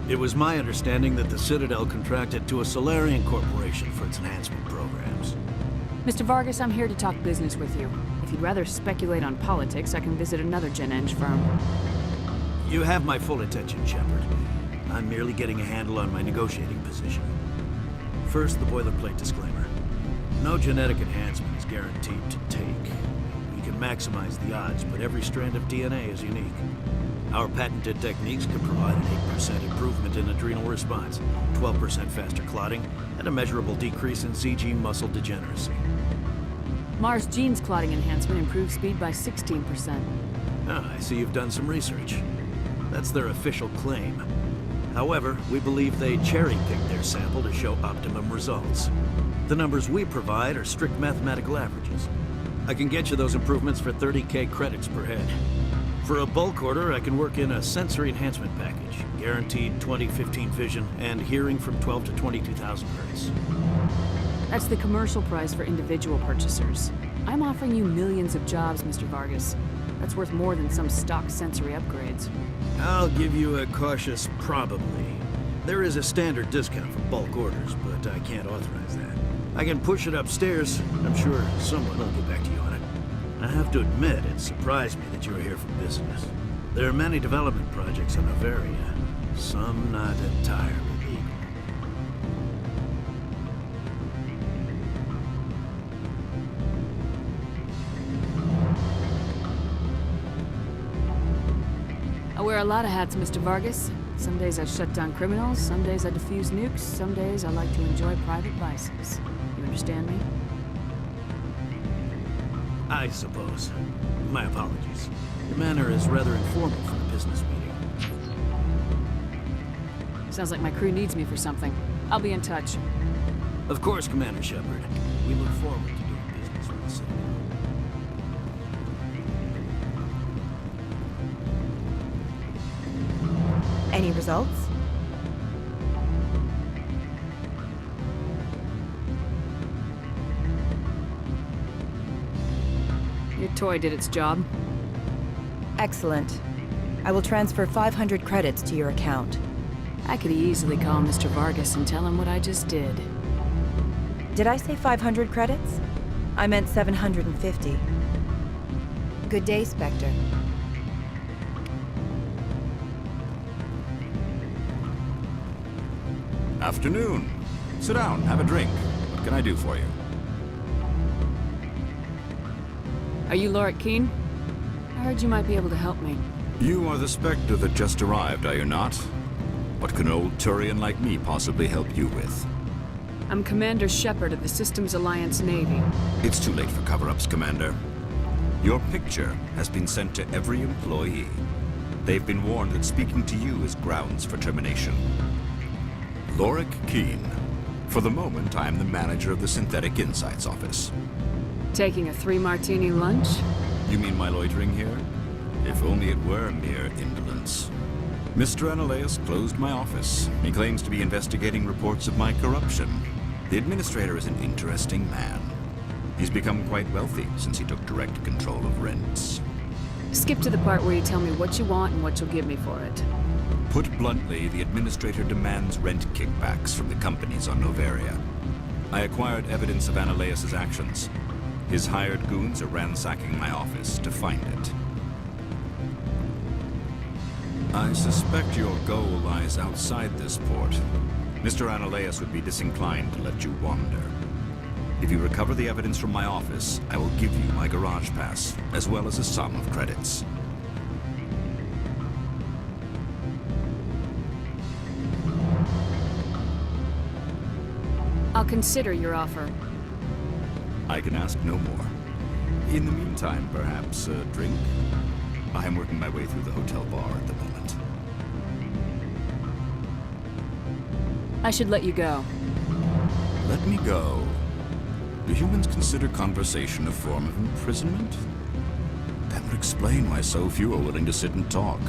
It was my understanding that the Citadel contracted to a Solarian corporation for its enhancement programs. Mr. Vargas, I'm here to talk business with you. If you'd rather speculate on politics, I can visit another Gen Eng firm. You have my full attention, Shepard. I'm merely getting a handle on my negotiating position. First, the boilerplate disclaimer. No genetic enhancement is guaranteed to take. We can maximize the odds, but every strand of DNA is unique. Our patented techniques can provide an 8% improvement in adrenal response, 12% faster clotting, and a measurable decrease in CG muscle degeneracy. Mars Gene's clotting enhancement improves speed by 16%. Ah, I see you've done some research. That's their official claim. However, we believe they cherry-picked their sample to show optimum results. The numbers we provide are strict mathematical averages. I can get you those improvements for 30K credits per head. For a bulk order, I can work in a sensory enhancement package, guaranteed 20/15 vision, and hearing from 12 to 22,000 hertz. That's the commercial price for individual purchasers. I'm offering you millions of jobs, Mr. Vargas. That's worth more than some stock sensory upgrades. I'll give you a cautious probably. There is a standard discount for bulk orders, but I can't authorize that. I can push it upstairs. I'm sure someone will get back to you on it. I have to admit, it surprised me that you were here for business. There are many development projects on Noveria, some not entirely legal. I wear a lot of hats, Mr. Vargas. Some days I shut down criminals, some days I defuse nukes, some days I like to enjoy private vices. You understand me? I suppose. My apologies. Your manner is rather informal for a business meeting. Sounds like my crew needs me for something. I'll be in touch. Of course, Commander Shepard. We look forward to doing business with the Citadel. Any results? Your toy did its job. Excellent. I will transfer 500 credits to your account. I could easily call Mr. Vargas and tell him what I just did. Did I say 500 credits? I meant 750. Good day, Spectre. Afternoon. Sit down, have a drink. What can I do for you? Are you Lorik Keen? I heard you might be able to help me. You are the Spectre that just arrived, are you not? What can an old Turian like me possibly help you with? I'm Commander Shepard of the Systems Alliance Navy. It's too late for cover-ups, Commander. Your picture has been sent to every employee. They've been warned that speaking to you is grounds for termination. Lorik Keen. For the moment, I am the manager of the Synthetic Insights Office. Taking a 3-martini lunch? You mean my loitering here? If only it were mere indolence. Mr. Analeus closed my office. He claims to be investigating reports of my corruption. The administrator is an interesting man. He's become quite wealthy since he took direct control of rents. Skip to the part where you tell me what you want and what you'll give me for it. Put bluntly, the administrator demands rent kickbacks from the companies on Noveria. I acquired evidence of Analeus' actions. His hired goons are ransacking my office to find it. I suspect your goal lies outside this port. Mr. Analeus would be disinclined to let you wander. If you recover the evidence from my office, I will give you my garage pass, as well as a sum of credits. I'll consider your offer. I can ask no more. In the meantime, perhaps a drink? I am working my way through the hotel bar at the moment. I should let you go. Let me go. Do humans consider conversation a form of imprisonment? That would explain why so few are willing to sit and talk.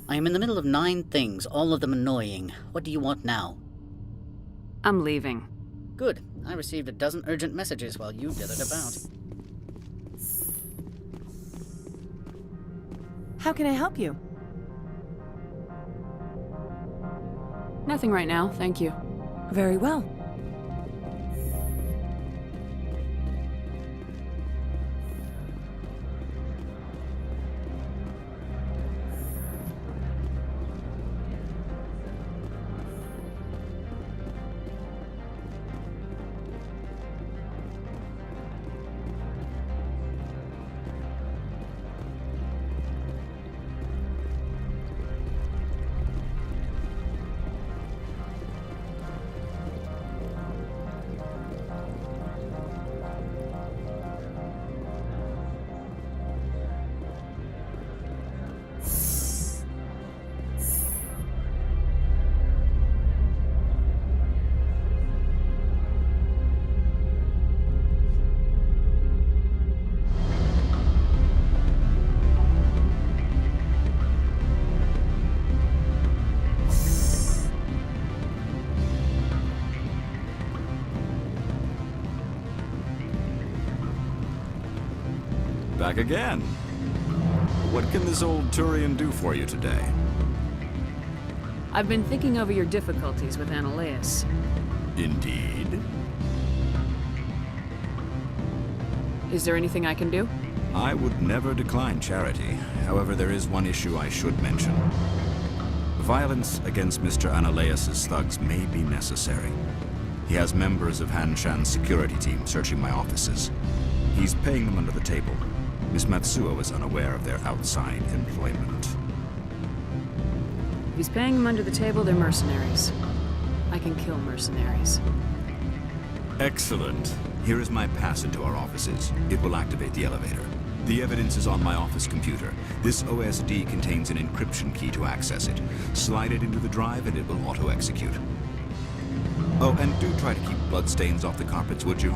I am in the middle of 9 things, all of them annoying. What do you want now? I'm leaving. Good. I received a dozen urgent messages while you dithered about. How can I help you? Nothing right now, thank you. Very well. Back again. What can this old Turian do for you today? I've been thinking over your difficulties with Analeus. Indeed. Is there anything I can do? I would never decline charity. However, there is one issue I should mention. Violence against Mr. Analeus' thugs may be necessary. He has members of Han Shan's security team searching my offices. He's paying them under the table. Miss Matsuo is unaware of their outside employment. If he's paying them under the table, they're mercenaries. I can kill mercenaries. Excellent. Here is my pass into our offices. It will activate the elevator. The evidence is on my office computer. This OSD contains an encryption key to access it. Slide it into the drive and it will auto-execute. Oh, and do try to keep bloodstains off the carpets, would you?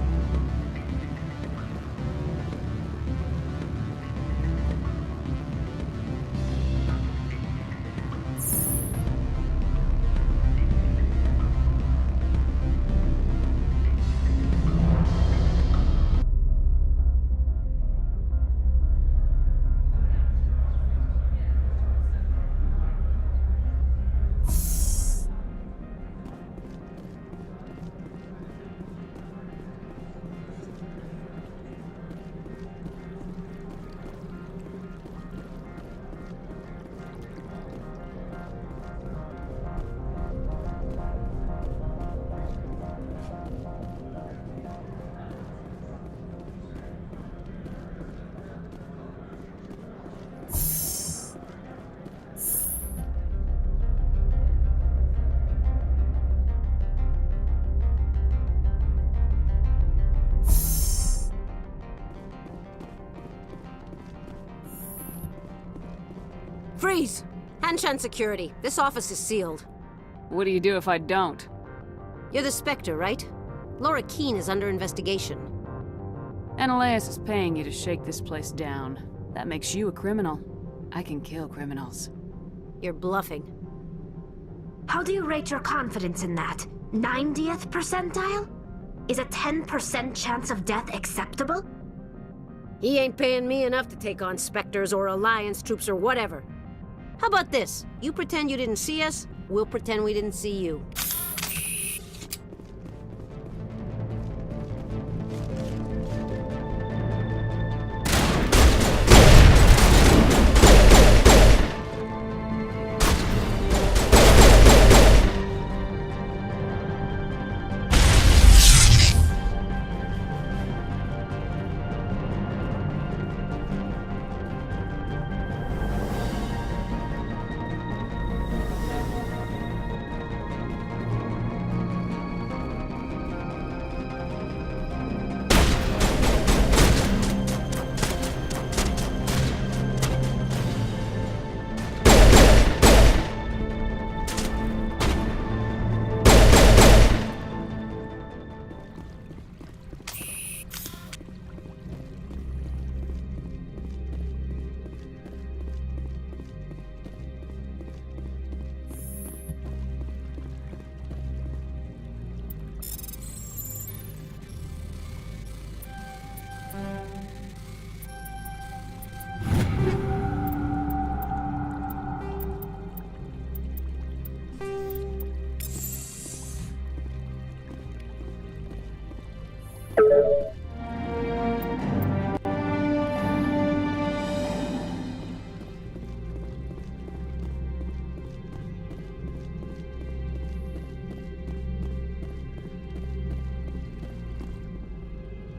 Freeze! Hanshan security. This office is sealed. What do you do if I don't? You're the Spectre, right? Laura Keene is under investigation. Ananias is paying you to shake this place down. That makes you a criminal. I can kill criminals. You're bluffing. How do you rate your confidence in that? 90th percentile? Is a 10% chance of death acceptable? He ain't paying me enough to take on Spectres or Alliance troops or whatever. How about this? You pretend you didn't see us, we'll pretend we didn't see you.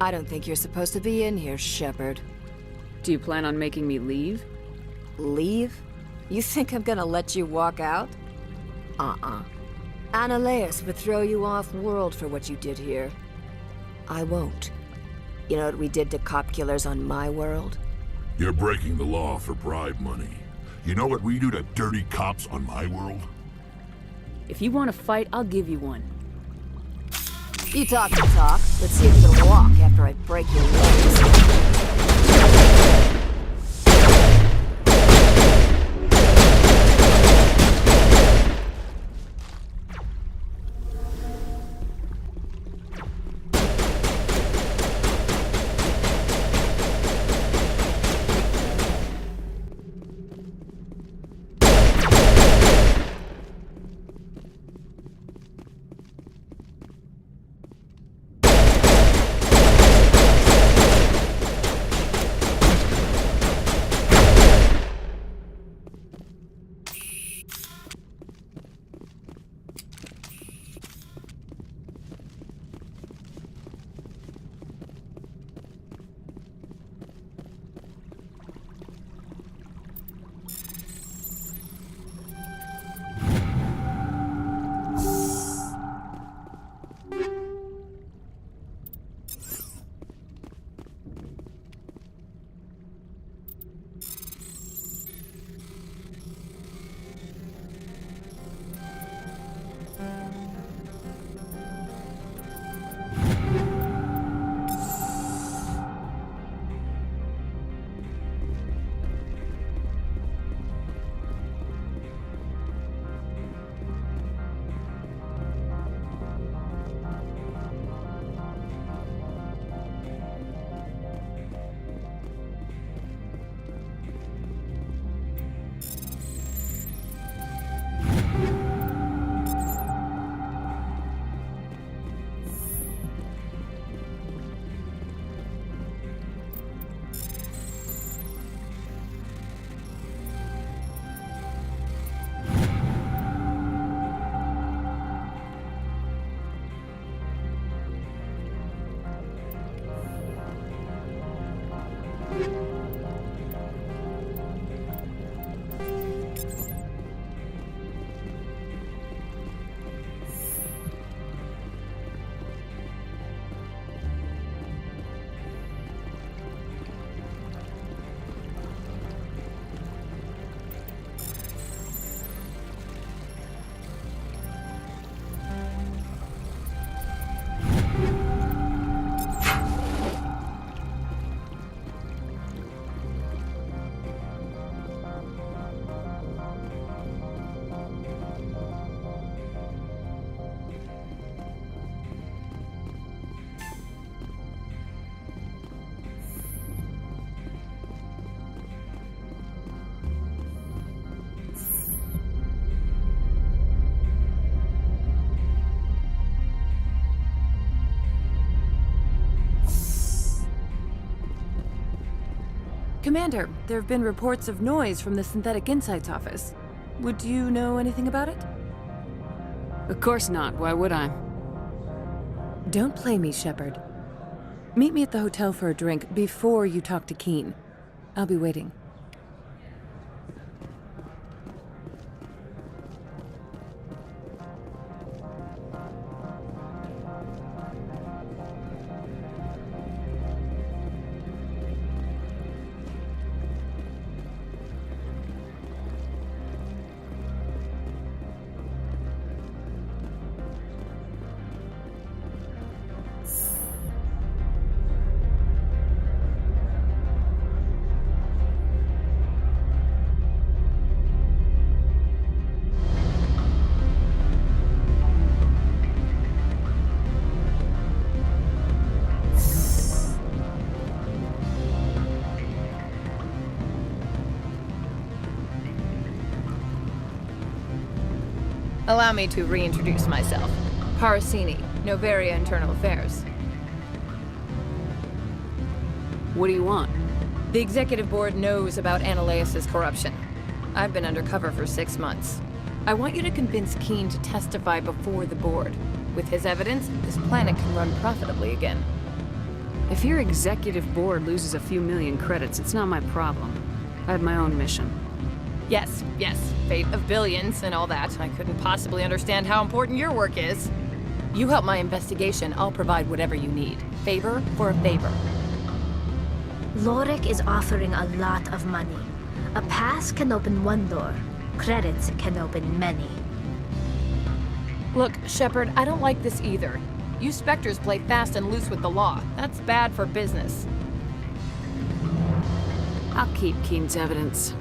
I don't think you're supposed to be in here, Shepard. Do you plan on making me leave? Leave? You think I'm gonna let you walk out? Ananias would throw you off-world for what you did here. I won't. You know what we did to cop killers on my world? You're breaking the law for bribe money. You know what we do to dirty cops on my world? If you want to fight, I'll give you one. You talk the talk. Let's see if you can walk after I break your legs. Commander, there have been reports of noise from the Synthetic Insights office. Would you know anything about it? Of course not. Why would I? Don't play me, Shepard. Meet me at the hotel for a drink before you talk to Keen. I'll be waiting. Allow me to reintroduce myself. Parasini, Noveria Internal Affairs. What do you want? The Executive Board knows about Ananias' corruption. I've been undercover for 6 months. I want you to convince Keen to testify before the Board. With his evidence, this planet can run profitably again. If your Executive Board loses a few million credits, it's not my problem. I have my own mission. Yes, fate of billions and all that. I couldn't possibly understand how important your work is. You help my investigation, I'll provide whatever you need. Favor for a favor. Lorik is offering a lot of money. A pass can open one door. Credits can open many. Look, Shepard, I don't like this either. You Spectres play fast and loose with the law. That's bad for business. I'll keep Keen's evidence.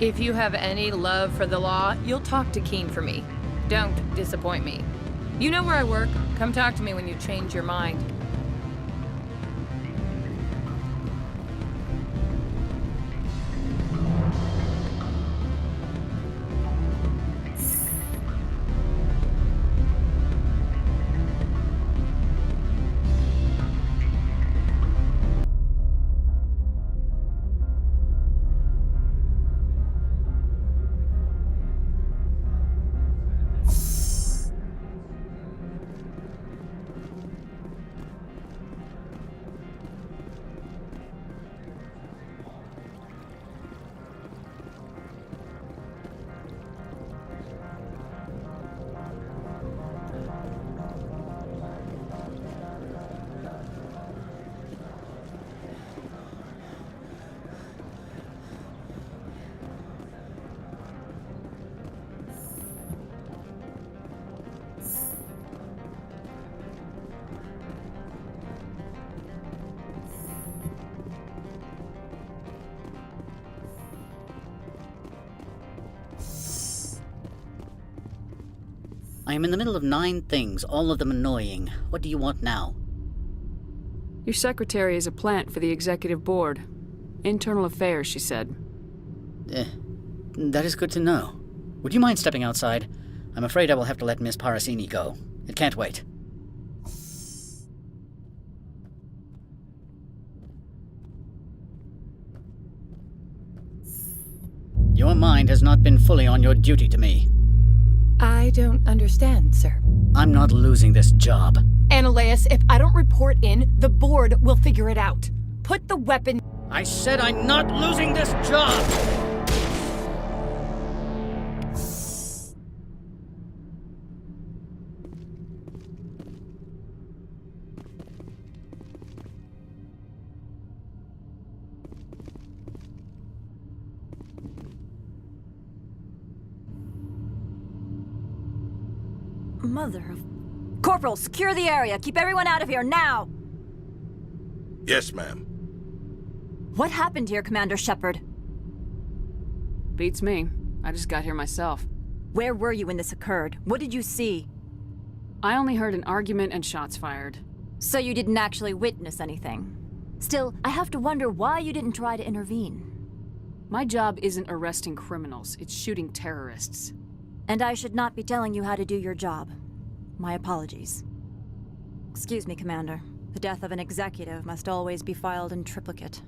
If you have any love for the law, you'll talk to Keen for me. Don't disappoint me. You know where I work. Come talk to me when you change your mind. I am in the middle of 9 things, all of them annoying. What do you want now? Your secretary is a plant for the Executive Board. Internal Affairs, she said. That is good to know. Would you mind stepping outside? I'm afraid I will have to let Miss Parasini go. It can't wait. Your mind has not been fully on your duty to me. I don't understand, sir. I'm not losing this job. Ananias, if I don't report in, the Board will figure it out. Put the weapon... I said I'm not losing this job! Mother of... Corporal, secure the area. Keep everyone out of here, now! Yes, ma'am. What happened here, Commander Shepard? Beats me. I just got here myself. Where were you when this occurred? What did you see? I only heard an argument and shots fired. So you didn't actually witness anything? Still, I have to wonder why you didn't try to intervene. My job isn't arresting criminals, it's shooting terrorists. And I should not be telling you how to do your job. My apologies. Excuse me, Commander. The death of an executive must always be filed in triplicate.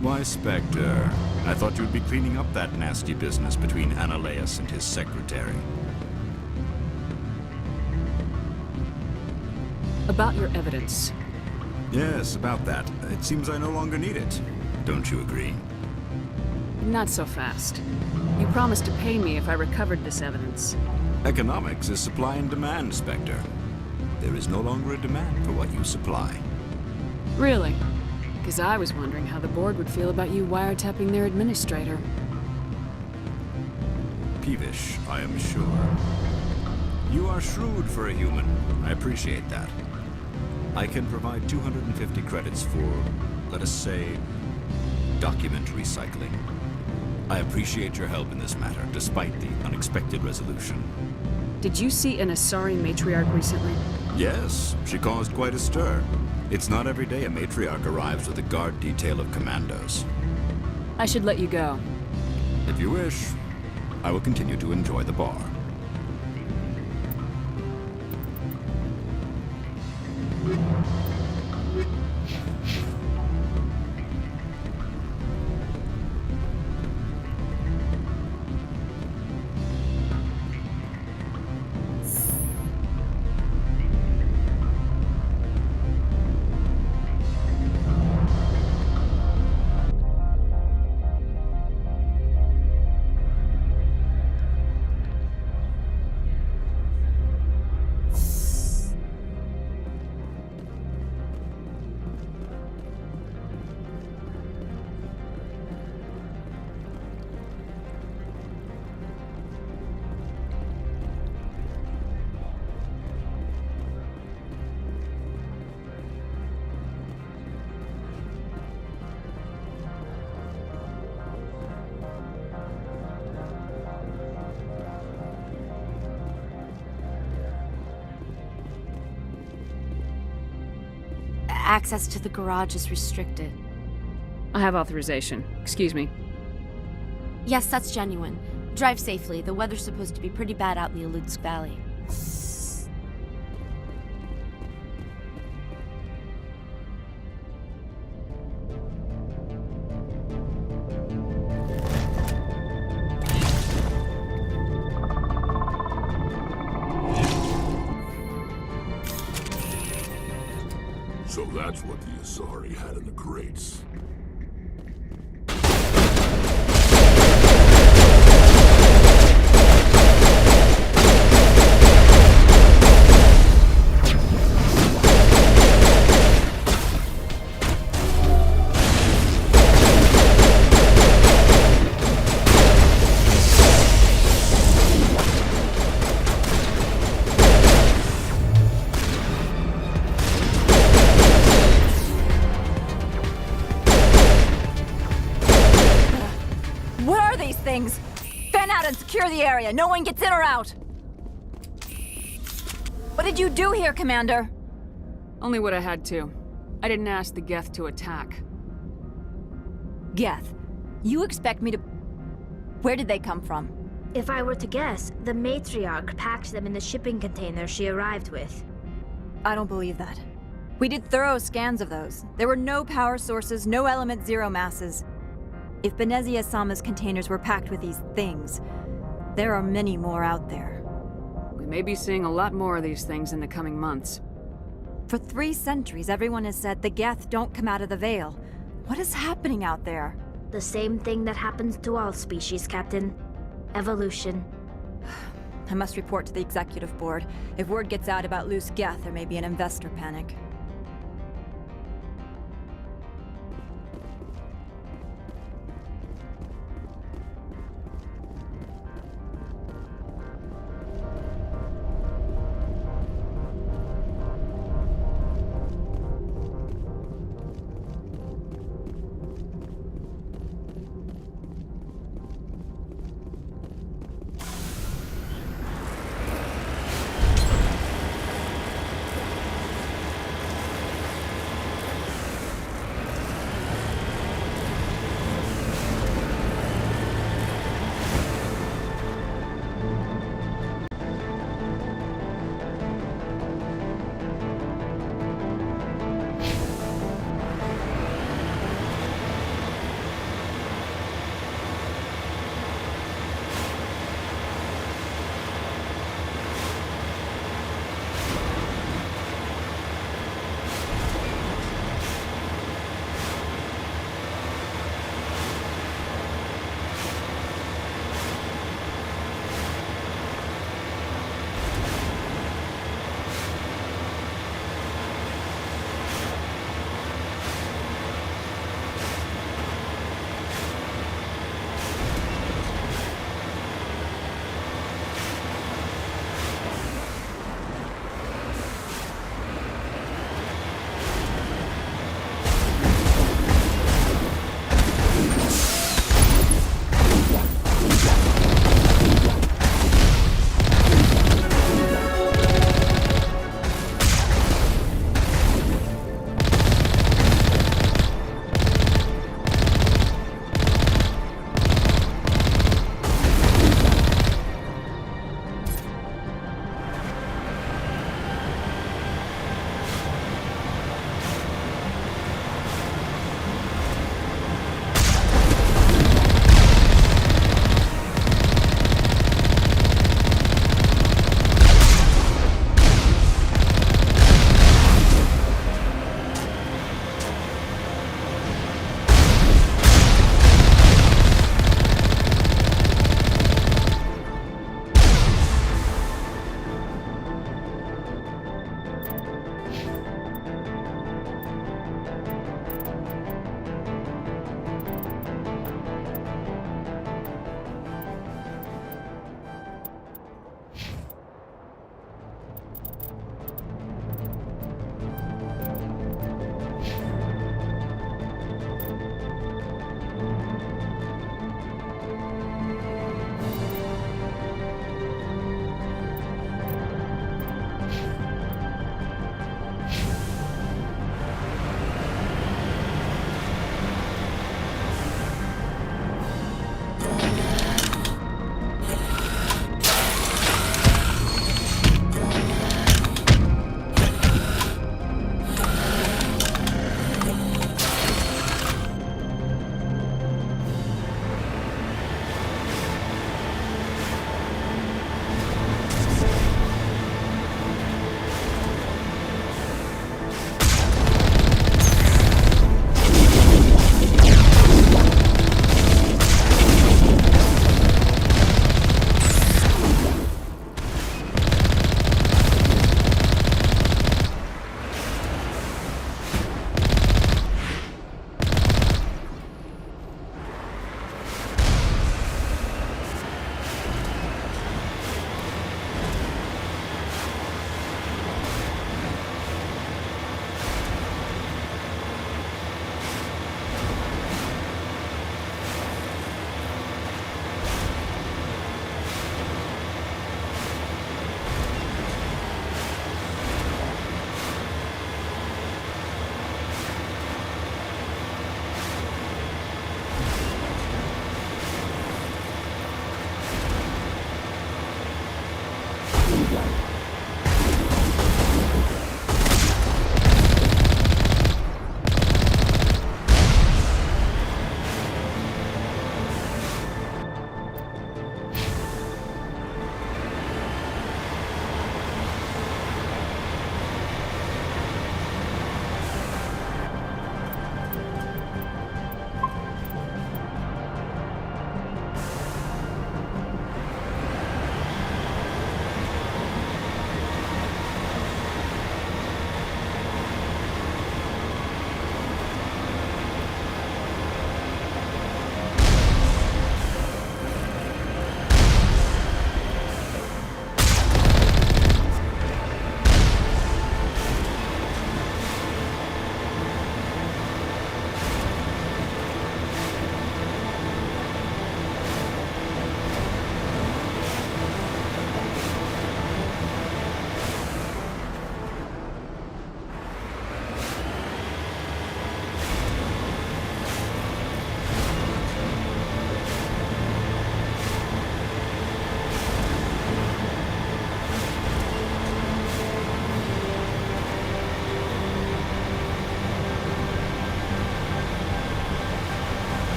Why, Spectre? I thought you'd be cleaning up that nasty business between Analeus and his secretary. About your evidence. Yes, about that. It seems I no longer need it. Don't you agree? Not so fast. You promised to pay me if I recovered this evidence. Economics is supply and demand, Spectre. There is no longer a demand for what you supply. Really? Because I was wondering how the board would feel about you wiretapping their administrator. Peevish, I am sure. You are shrewd for a human. I appreciate that. I can provide 250 credits for, let us say, document recycling. I appreciate your help in this matter, despite the unexpected resolution. Did you see an Asari matriarch recently? Yes, she caused quite a stir. It's not every day a matriarch arrives with a guard detail of commandos. I should let you go. If you wish, I will continue to enjoy the bar. Access to the garage is restricted. I have authorization. Excuse me. Yes, that's genuine. Drive safely. The weather's supposed to be pretty bad out in the Alutsk Valley. So that's what the Asari had in the crates. Fan out and secure the area. No one gets in or out. What did you do here, Commander? Only what I had to. I didn't ask the Geth to attack. Geth? You expect me to... Where did they come from? If I were to guess, the matriarch packed them in the shipping container she arrived with. I don't believe that. We did thorough scans of those. There were no power sources, no element zero masses. If Benezia-sama's containers were packed with these things, there are many more out there. We may be seeing a lot more of these things in the coming months. For 3 centuries, everyone has said the Geth don't come out of the Veil. What is happening out there? The same thing that happens to all species, Captain. Evolution. I must report to the Executive Board. If word gets out about loose Geth, there may be an investor panic.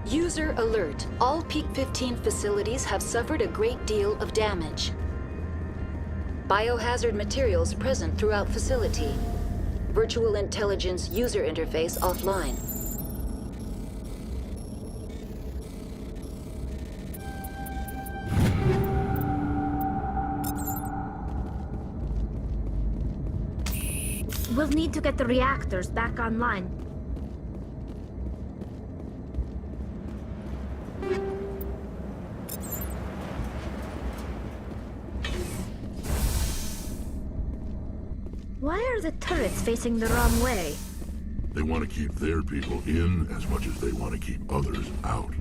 User alert. All Peak 15 facilities have suffered a great deal of damage. Biohazard materials present throughout facility. Virtual intelligence user interface offline. We'll need to get the reactors back online. Why are the turrets facing the wrong way? They want to keep their people in as much as they want to keep others out.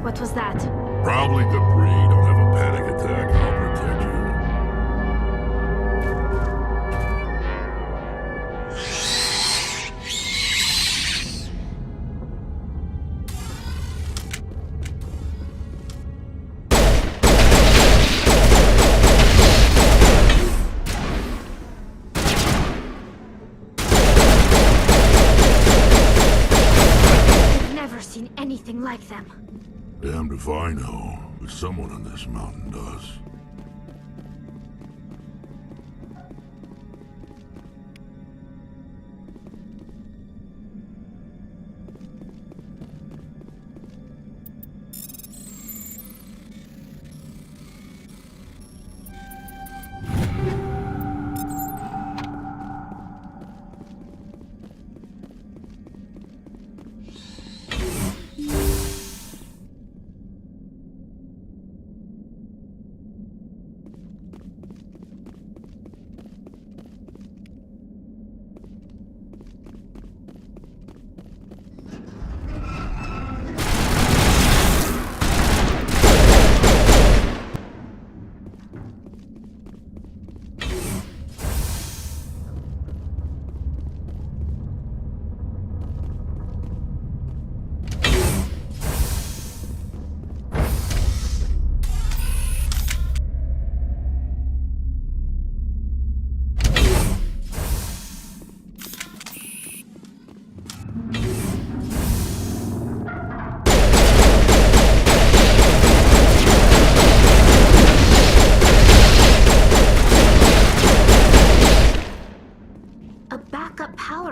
What was that? Probably debris. Don't have a panic attack. I'll protect you. I've never seen anything like them. Damned if I know, but someone on this mountain does.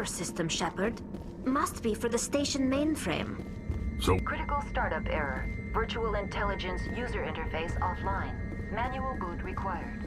power system, Shepard. Must be for the station mainframe. So... Critical startup error. Virtual intelligence user interface offline. Manual boot required.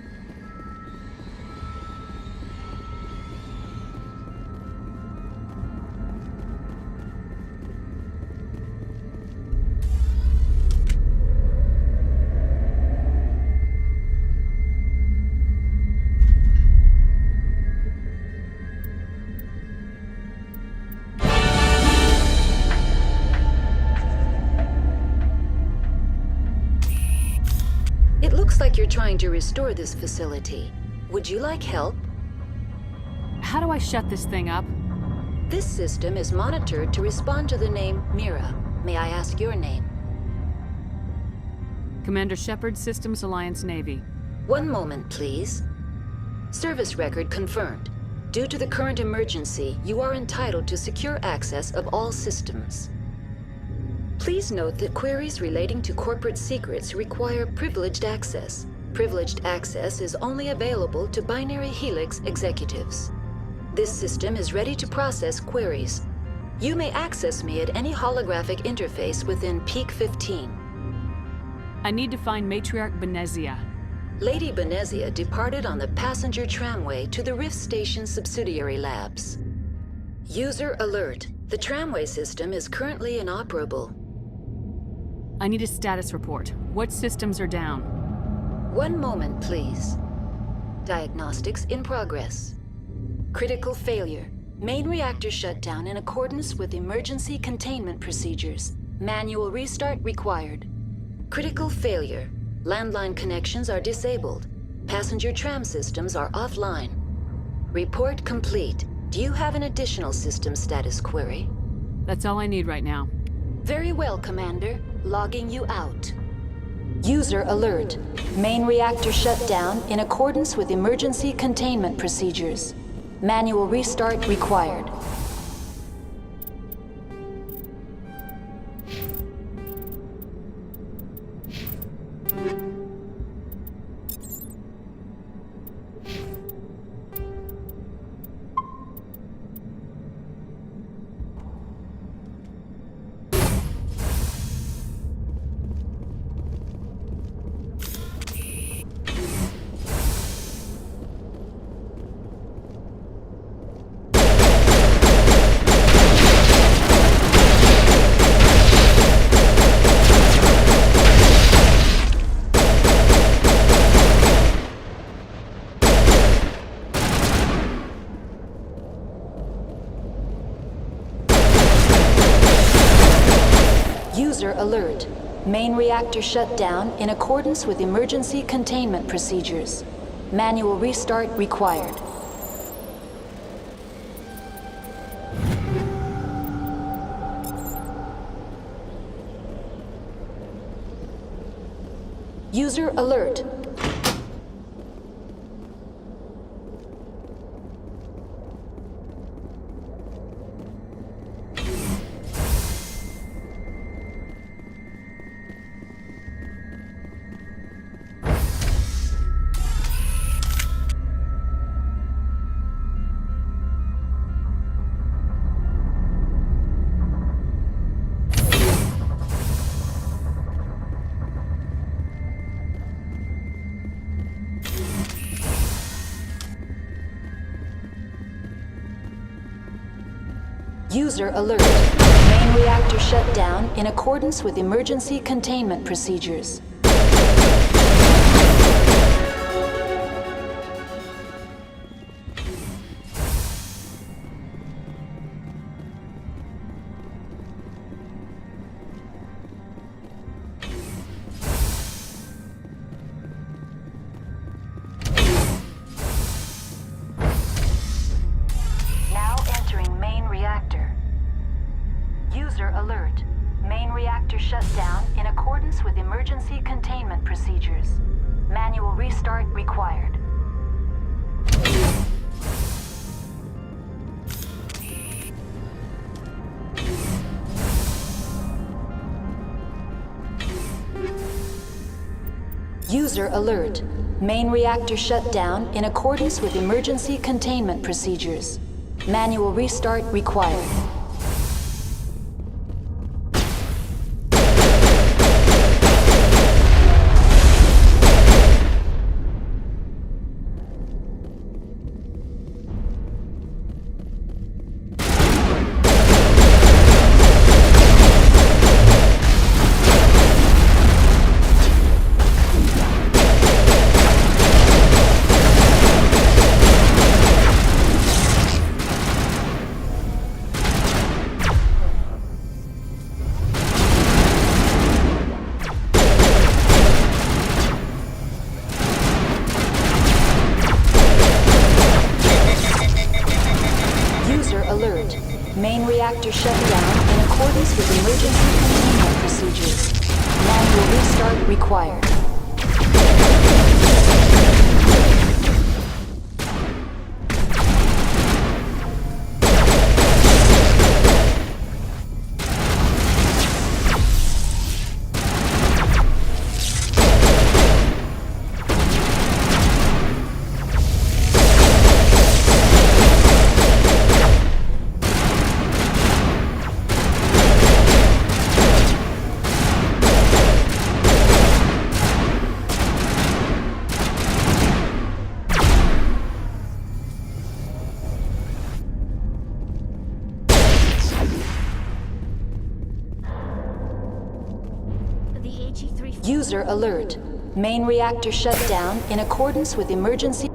It looks like you're trying to restore this facility. Would you like help? How do I shut this thing up? This system is monitored to respond to the name Mira. May I ask your name? Commander Shepard, Systems Alliance Navy. One moment, please. Service record confirmed. Due to the current emergency, you are entitled to secure access of all systems. Please note that queries relating to corporate secrets require privileged access. Privileged access is only available to Binary Helix executives. This system is ready to process queries. You may access me at any holographic interface within Peak 15. I need to find Matriarch Benezia. Lady Benezia departed on the passenger tramway to the Rift Station subsidiary labs. User alert. The tramway system is currently inoperable. I need a status report. What systems are down? One moment, please. Diagnostics in progress. Critical failure. Main reactor shut down in accordance with emergency containment procedures. Manual restart required. Critical failure. Landline connections are disabled. Passenger tram systems are offline. Report complete. Do you have an additional system status query? That's all I need right now. Very well, Commander. Logging you out. User alert. Main reactor shut down in accordance with emergency containment procedures. Manual restart required. User alert. Main reactor shut down in accordance with emergency containment procedures. Manual restart required. User alert. User alert. Main reactor shut down in accordance with emergency containment procedures. Now entering main reactor. User alert. Main reactor shut down in accordance with emergency containment procedures. Manual restart required. User alert. Main reactor shut down in accordance with emergency containment procedures. Manual restart required. Main reactor shut down in accordance with emergency containment procedures. Manual restart required. User alert. Main reactor shut down in accordance with emergency.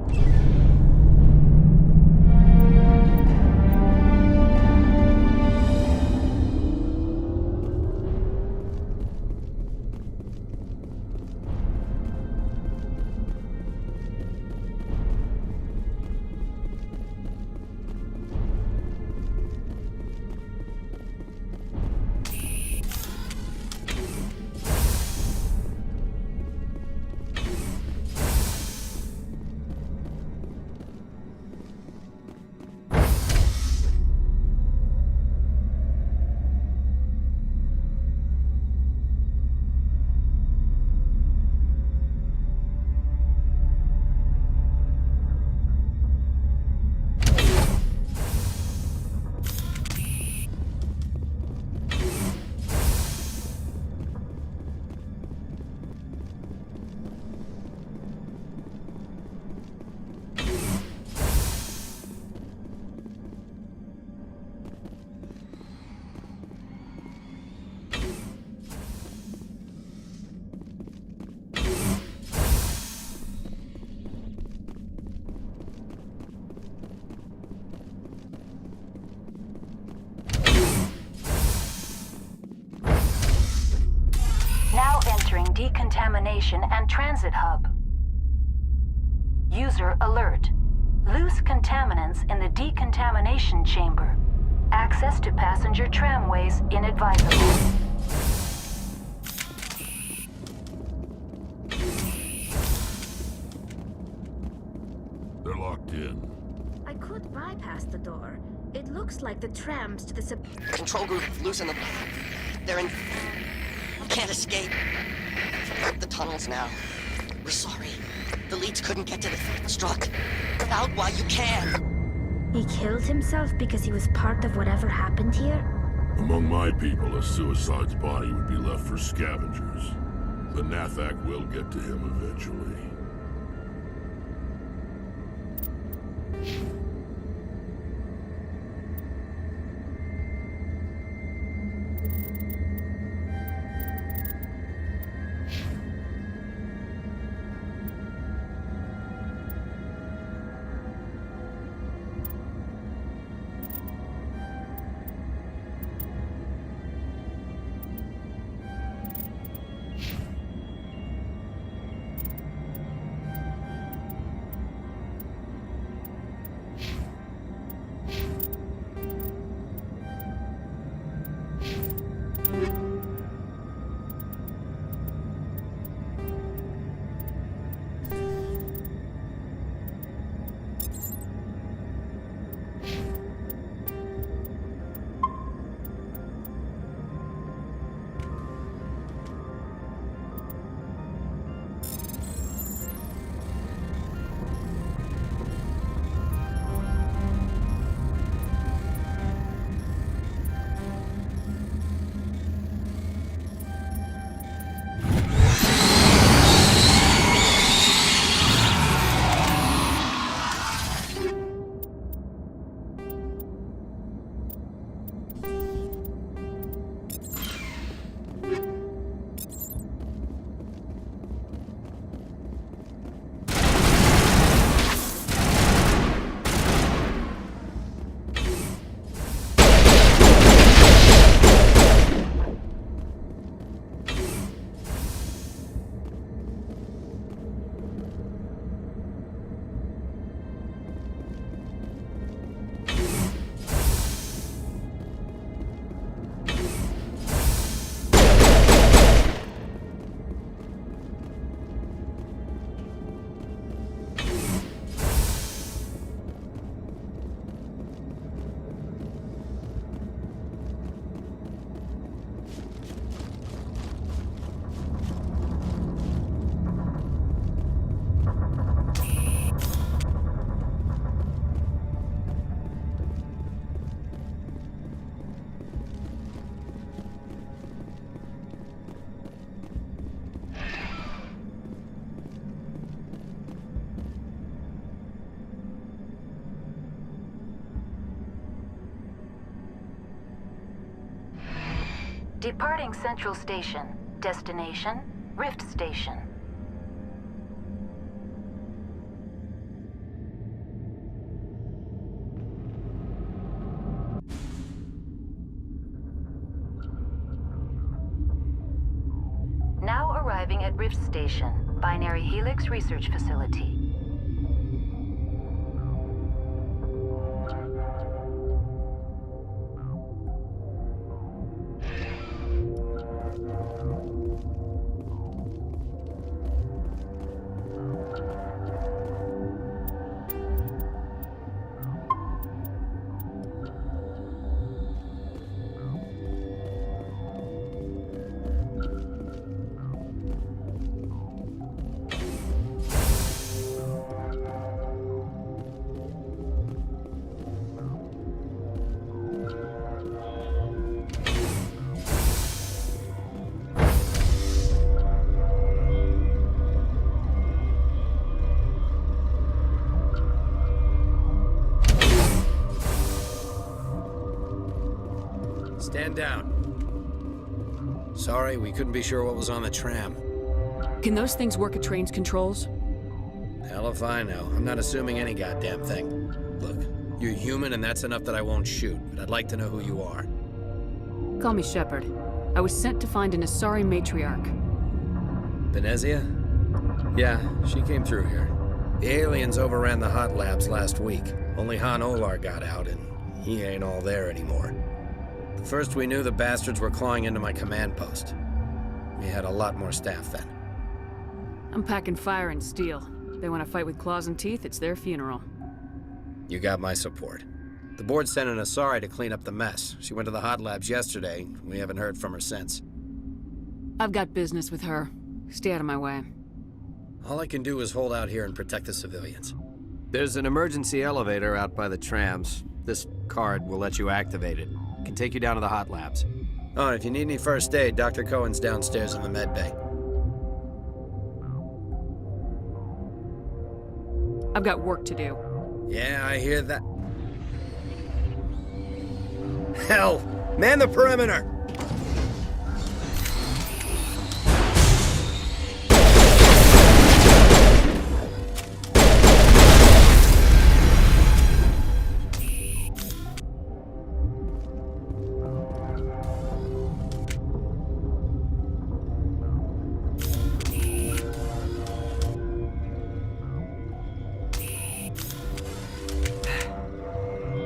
Now entering decontamination and transit hub. User alert. Loose contaminants in the decontamination chamber. Access to passenger tramways inadvisable. They're locked in. I could bypass the door. It looks like the trams to the Control group, loosen them. They're in... Can't escape. The tunnels now. We're sorry. The leads couldn't get to the struck. Get out while you can. He killed himself because he was part of whatever happened here? Among my people, a suicide's body would be left for scavengers. The Nathak will get to him eventually. Departing Central Station. Destination, Rift Station. Now arriving at Rift Station, Binary Helix Research Facility. Stand down. Sorry, we couldn't be sure what was on the tram. Can those things work at train's controls? Hell if I know. I'm not assuming any goddamn thing. Look, you're human and that's enough that I won't shoot, but I'd like to know who you are. Call me Shepard. I was sent to find an Asari matriarch. Venezia? Yeah, she came through here. The aliens overran the hot labs last week. Only Han Olar got out, and he ain't all there anymore. First we knew the bastards were clawing into my command post. We had a lot more staff then. I'm packing fire and steel. They want to fight with claws and teeth, it's their funeral. You got my support. The board sent an Asari to clean up the mess. She went to the hot labs yesterday. We haven't heard from her since. I've got business with her. Stay out of my way. All I can do is hold out here and protect the civilians. There's an emergency elevator out by the trams. This card will let you activate it. Can take you down to the hot labs. Oh, and if you need any first aid, Dr. Cohen's downstairs in the med bay. I've got work to do. Yeah, I hear that. Hell! Man the perimeter!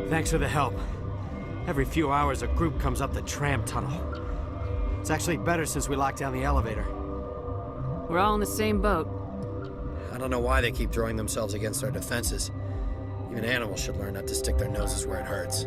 Thanks for the help. Every few hours, a group comes up the tram tunnel. It's actually better since we locked down the elevator. We're all in the same boat. I don't know why they keep throwing themselves against our defenses. Even animals should learn not to stick their noses where it hurts.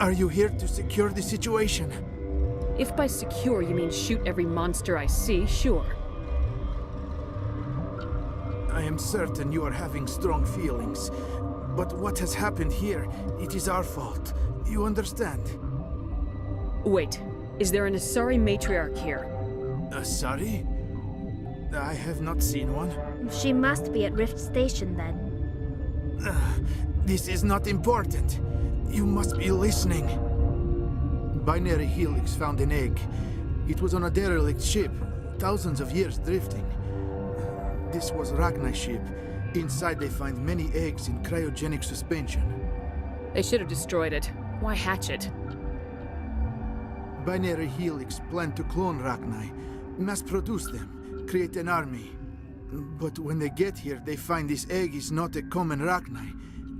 Are you here to secure the situation? If by secure you mean shoot every monster I see, sure. I am certain you are having strong feelings. But what has happened here, it is our fault. You understand? Wait, is there an Asari matriarch here? Sorry? I have not seen one. She must be at Rift Station then. This is not important. You must be listening. Binary Helix found an egg. It was on a derelict ship, thousands of years drifting. This was Rachni's ship. Inside they find many eggs in cryogenic suspension. They should have destroyed it. Why hatch it? Binary Helix planned to clone Rachni, mass produce them, create an army. But when they get here, they find this egg is not a common Rachni.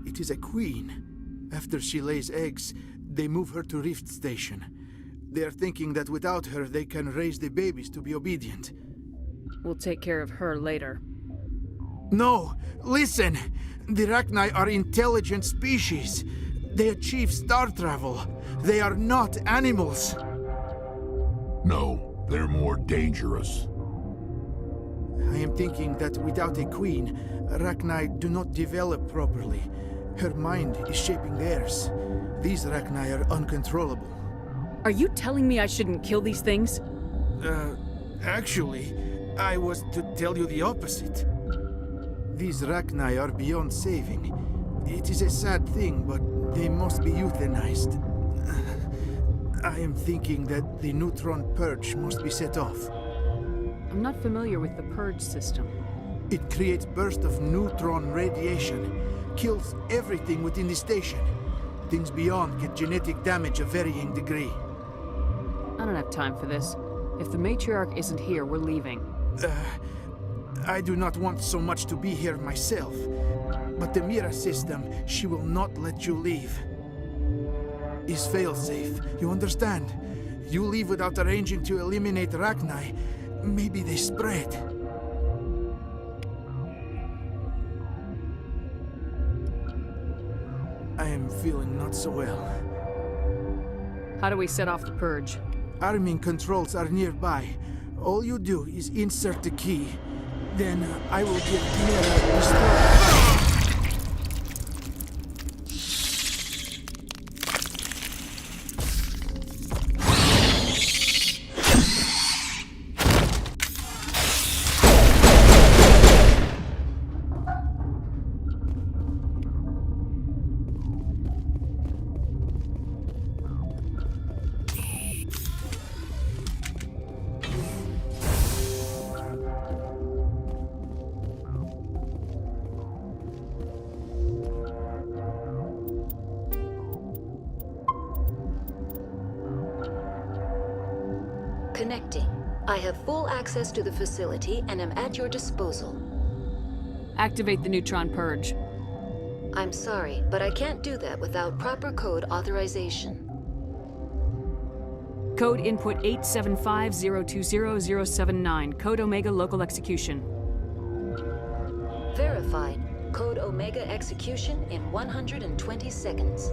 It is a queen. After she lays eggs, they move her to Rift Station. They are thinking that without her, they can raise the babies to be obedient. We'll take care of her later. No! Listen! The Rachni are intelligent species. They achieve star travel. They are not animals. No, they're more dangerous. I am thinking that without a queen, Rachni do not develop properly. Her mind is shaping theirs. These Rachni are uncontrollable. Are you telling me I shouldn't kill these things? Actually, I was to tell you the opposite. These Rachni are beyond saving. It is a sad thing, but they must be euthanized. I am thinking that the neutron purge must be set off. I'm not familiar with the purge system. It creates bursts of neutron radiation, kills everything within the station. Things beyond get genetic damage of varying degree. I don't have time for this. If the matriarch isn't here, we're leaving. I do not want so much to be here myself. But the Mira system, she will not let you leave. Is failsafe, you understand? You leave without arranging to eliminate Rachni, maybe they spread. I am feeling not so well. How do we set off the purge? Arming controls are nearby. All you do is insert the key. Then I will give Mira restore. Connecting. I have full access to the facility and am at your disposal. Activate the neutron purge. I'm sorry, but I can't do that without proper code authorization. Code input 875020079. Code Omega local execution. Verified. Code Omega execution in 120 seconds.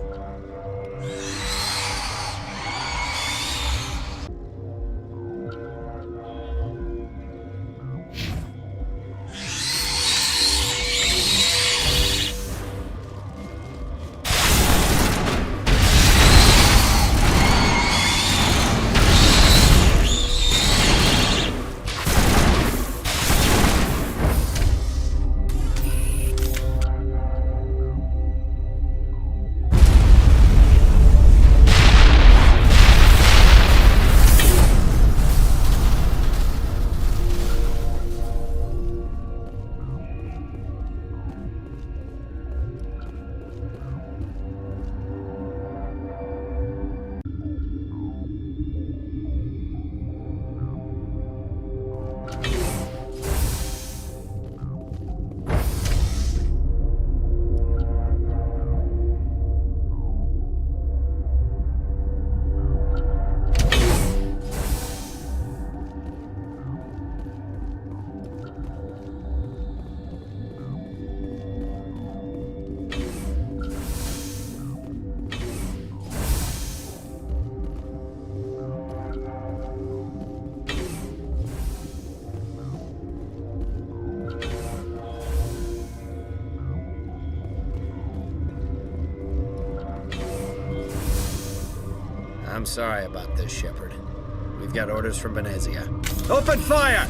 I'm sorry about this, Shepard. We've got orders from Venezia. Open fire!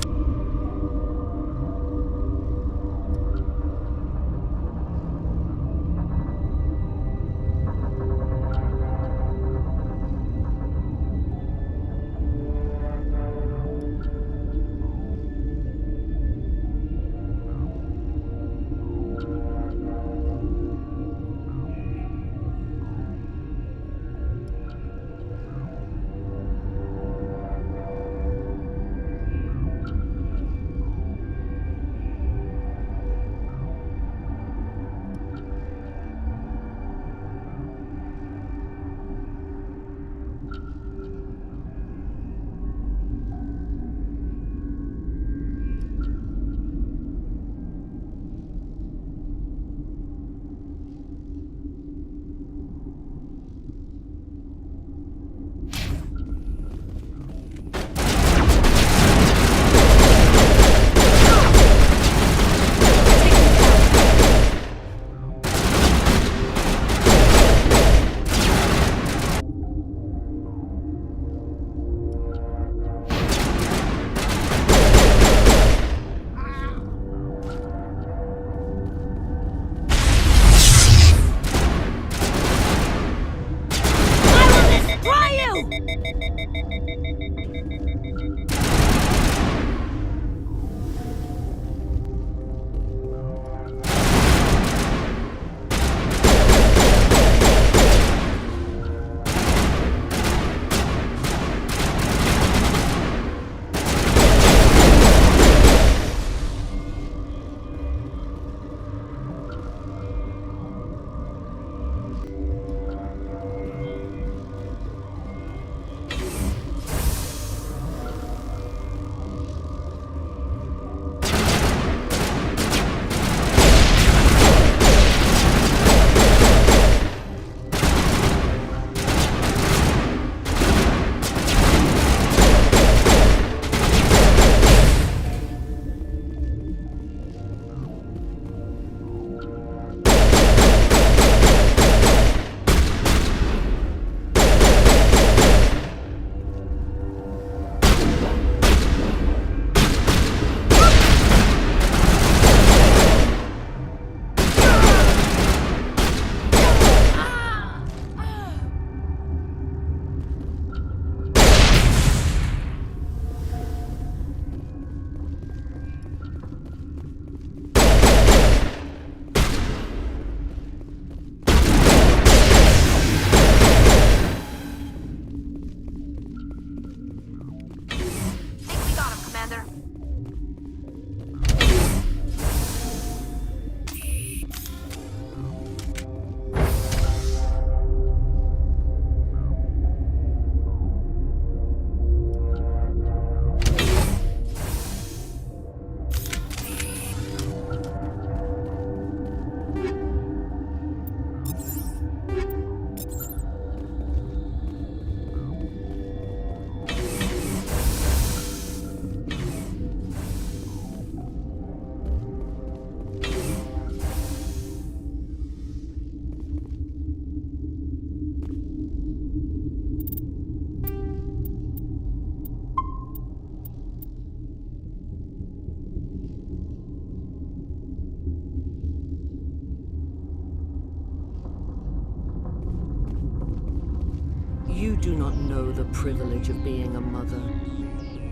You do not know the privilege of being a mother.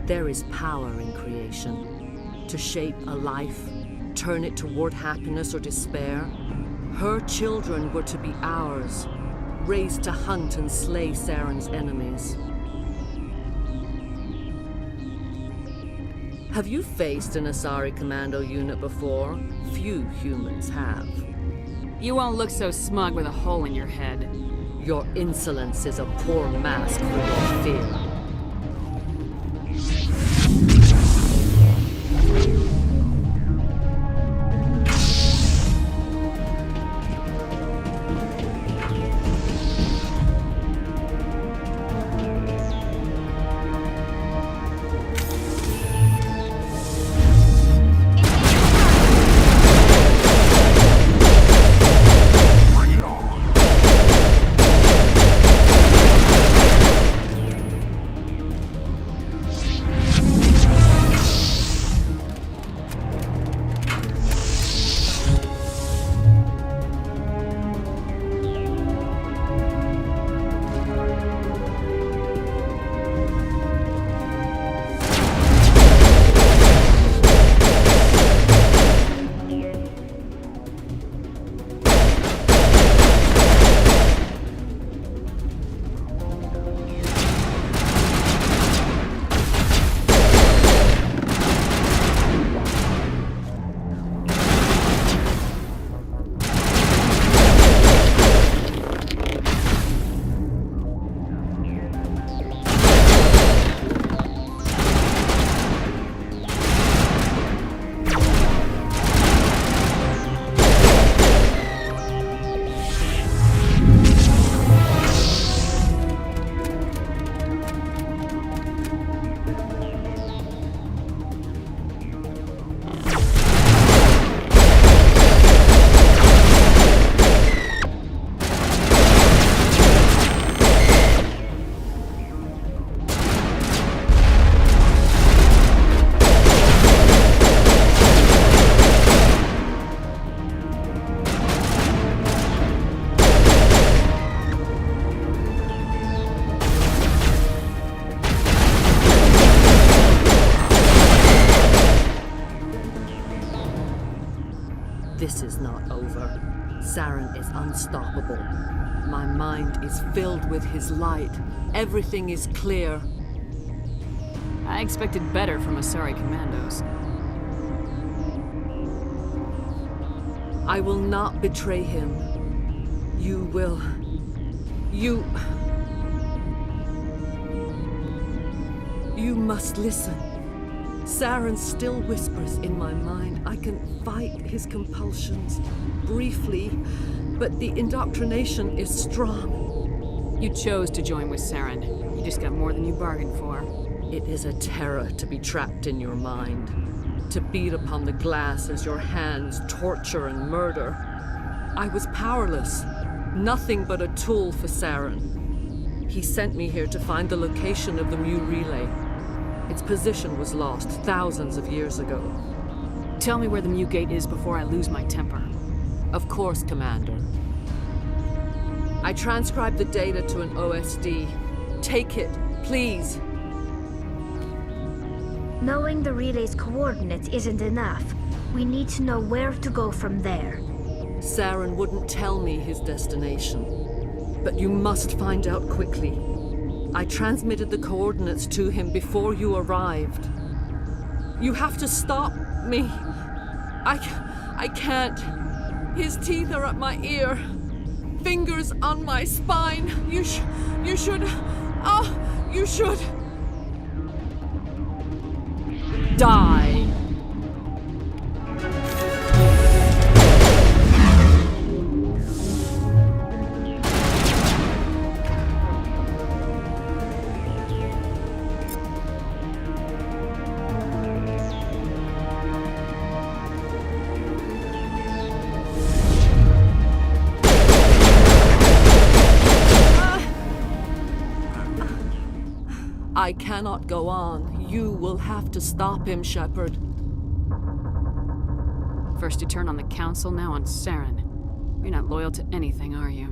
There is power in creation. To shape a life, turn it toward happiness or despair. Her children were to be ours, raised to hunt and slay Saren's enemies. Have you faced an Asari commando unit before? Few humans have. You won't look so smug with a hole in your head. Your insolence is a poor mask for your fear. This is not over. Saren is unstoppable. My mind is filled with his light. Everything is clear. I expected better from Asari commandos. I will not betray him. You will. You must listen. Saren still whispers in my mind. I can fight his compulsions briefly, but the indoctrination is strong. You chose to join with Saren. You just got more than you bargained for. It is a terror to be trapped in your mind, to beat upon the glass as your hands torture and murder. I was powerless, nothing but a tool for Saren. He sent me here to find the location of the Mu relay. Its position was lost thousands of years ago. Tell me where the Mu gate is before I lose my temper. Of course, Commander. I transcribed the data to an OSD. Take it, please. Knowing the relay's coordinates isn't enough. We need to know where to go from there. Saren wouldn't tell me his destination. But you must find out quickly. I transmitted the coordinates to him before you arrived. You have to stop me. I can't. His teeth are at my ear. Fingers on my spine. You should... Oh, you should... die. I cannot go on. You will have to stop him, Shepard. First you turn on the Council, now on Saren. You're not loyal to anything, are you?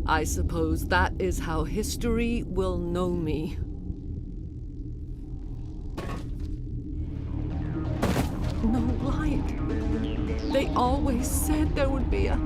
I suppose that is how history will know me. No light. They always said there would be a...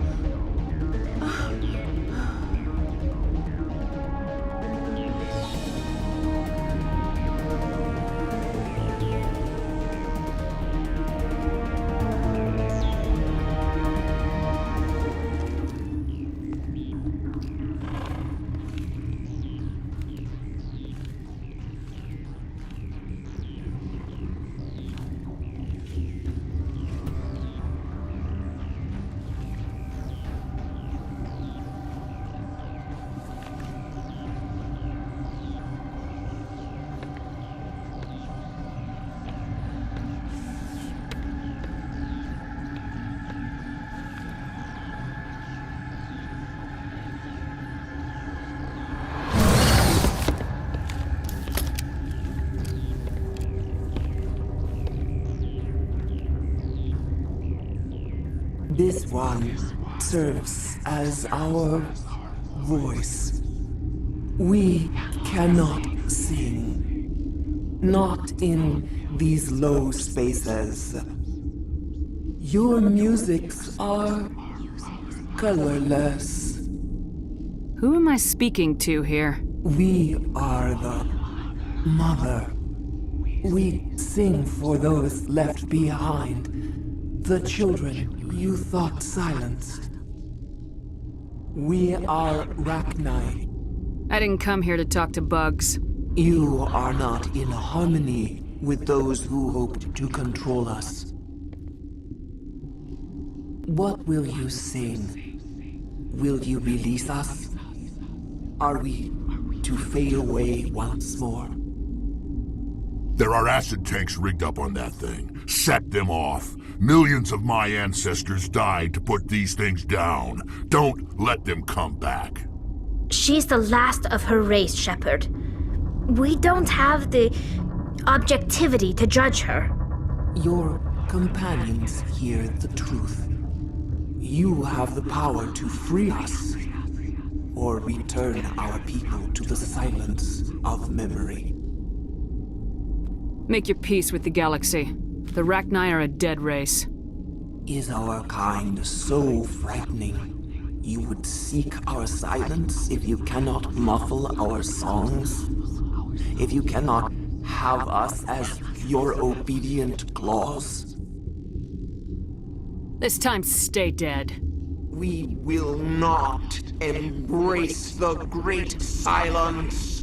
This one serves as our voice. We cannot sing. Not in these low spaces. Your musics are colorless. Who am I speaking to here? We are the mother. We sing for those left behind. The children you thought silenced. We are Rachni. I didn't come here to talk to bugs. You are not in harmony with those who hoped to control us. What will you sing? Will you release us? Are we to fade away once more? There are acid tanks rigged up on that thing. Set them off. Millions of my ancestors died to put these things down. Don't let them come back. She's the last of her race, Shepard. We don't have the objectivity to judge her. Your companions hear the truth. You have the power to free us, or return our people to the silence of memory. Make your peace with the galaxy. The Rachni are a dead race. Is our kind so frightening? You would seek our silence if you cannot muffle our songs? If you cannot have us as your obedient claws? This time, stay dead. We will not embrace the great silence.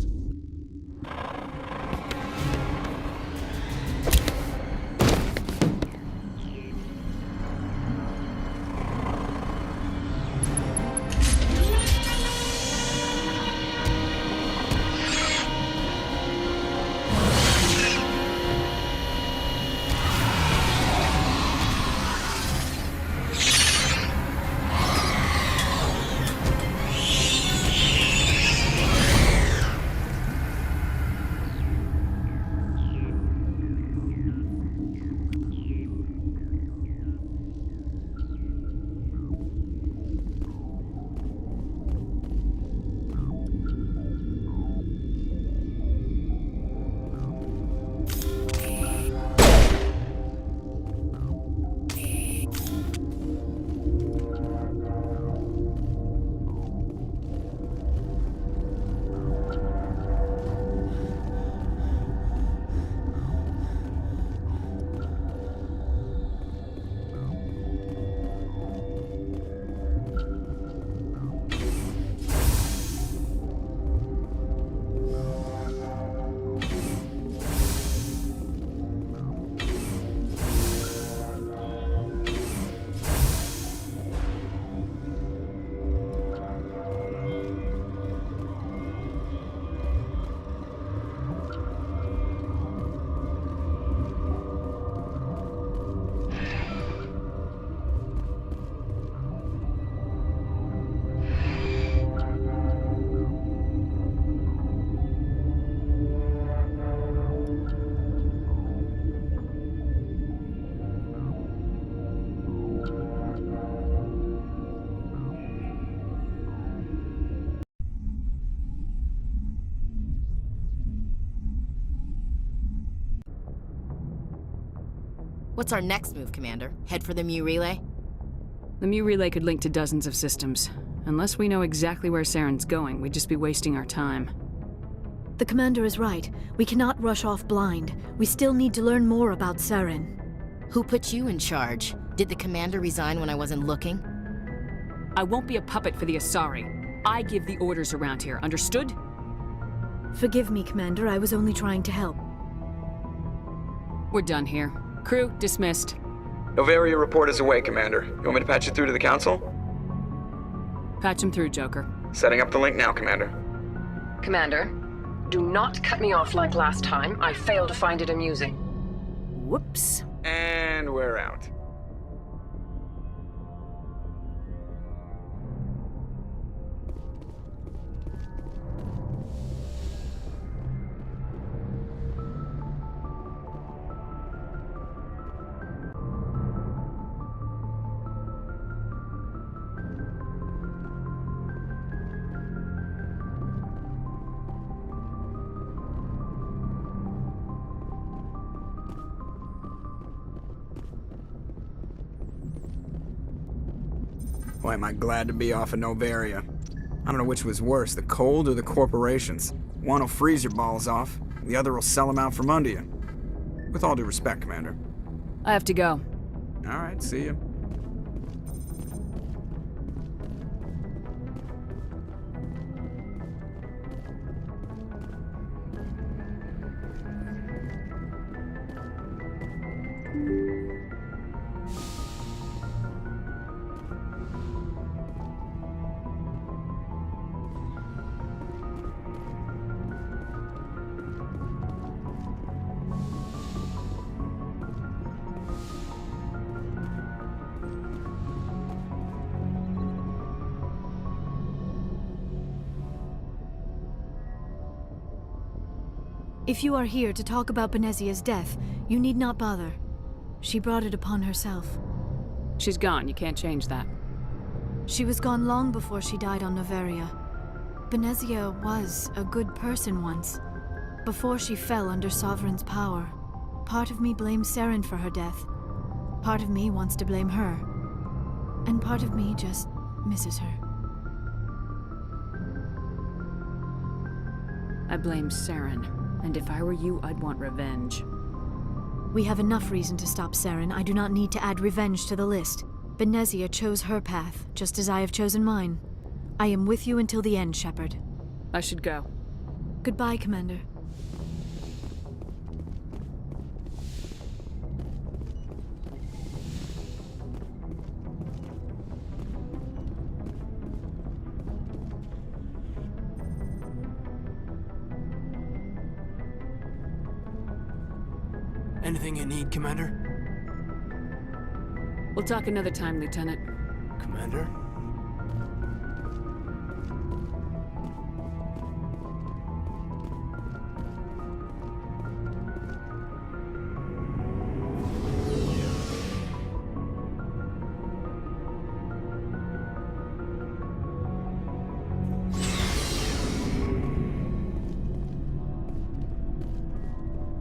What's our next move, Commander? Head for the Mu Relay? The Mu Relay could link to dozens of systems. Unless we know exactly where Saren's going, we'd just be wasting our time. The Commander is right. We cannot rush off blind. We still need to learn more about Saren. Who put you in charge? Did the Commander resign when I wasn't looking? I won't be a puppet for the Asari. I give the orders around here, understood? Forgive me, Commander. I was only trying to help. We're done here. Crew, dismissed. Noveria report is away, Commander. You want me to patch it through to the Council? Patch him through, Joker. Setting up the link now, Commander. Commander, do not cut me off like last time. I fail to find it amusing. Whoops. And we're out. Boy, am I glad to be off of Noveria. I don't know which was worse, the cold or the corporations. One will freeze your balls off, the other will sell them out from under you. With all due respect, Commander. I have to go. All right, see you. If you are here to talk about Benezia's death, you need not bother. She brought it upon herself. She's gone, you can't change that. She was gone long before she died on Noveria. Benezia was a good person once, before she fell under Sovereign's power. Part of me blames Saren for her death. Part of me wants to blame her. And part of me just misses her. I blame Saren, and if I were you, I'd want revenge. We have enough reason to stop Saren. I do not need to add revenge to the list. Benezia chose her path, just as I have chosen mine. I am with you until the end, Shepard. I should go. Goodbye, Commander. Anything you need, Commander? We'll talk another time, Lieutenant. Commander?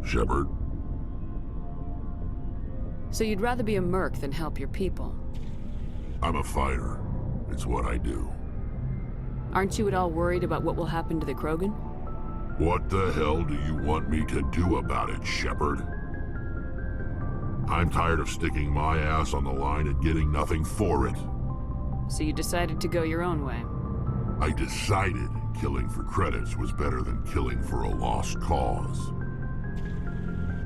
Shepard? So you'd rather be a merc than help your people? I'm a fighter. It's what I do. Aren't you at all worried about what will happen to the Krogan? What the hell do you want me to do about it, Shepard? I'm tired of sticking my ass on the line and getting nothing for it. So you decided to go your own way? I decided killing for credits was better than killing for a lost cause.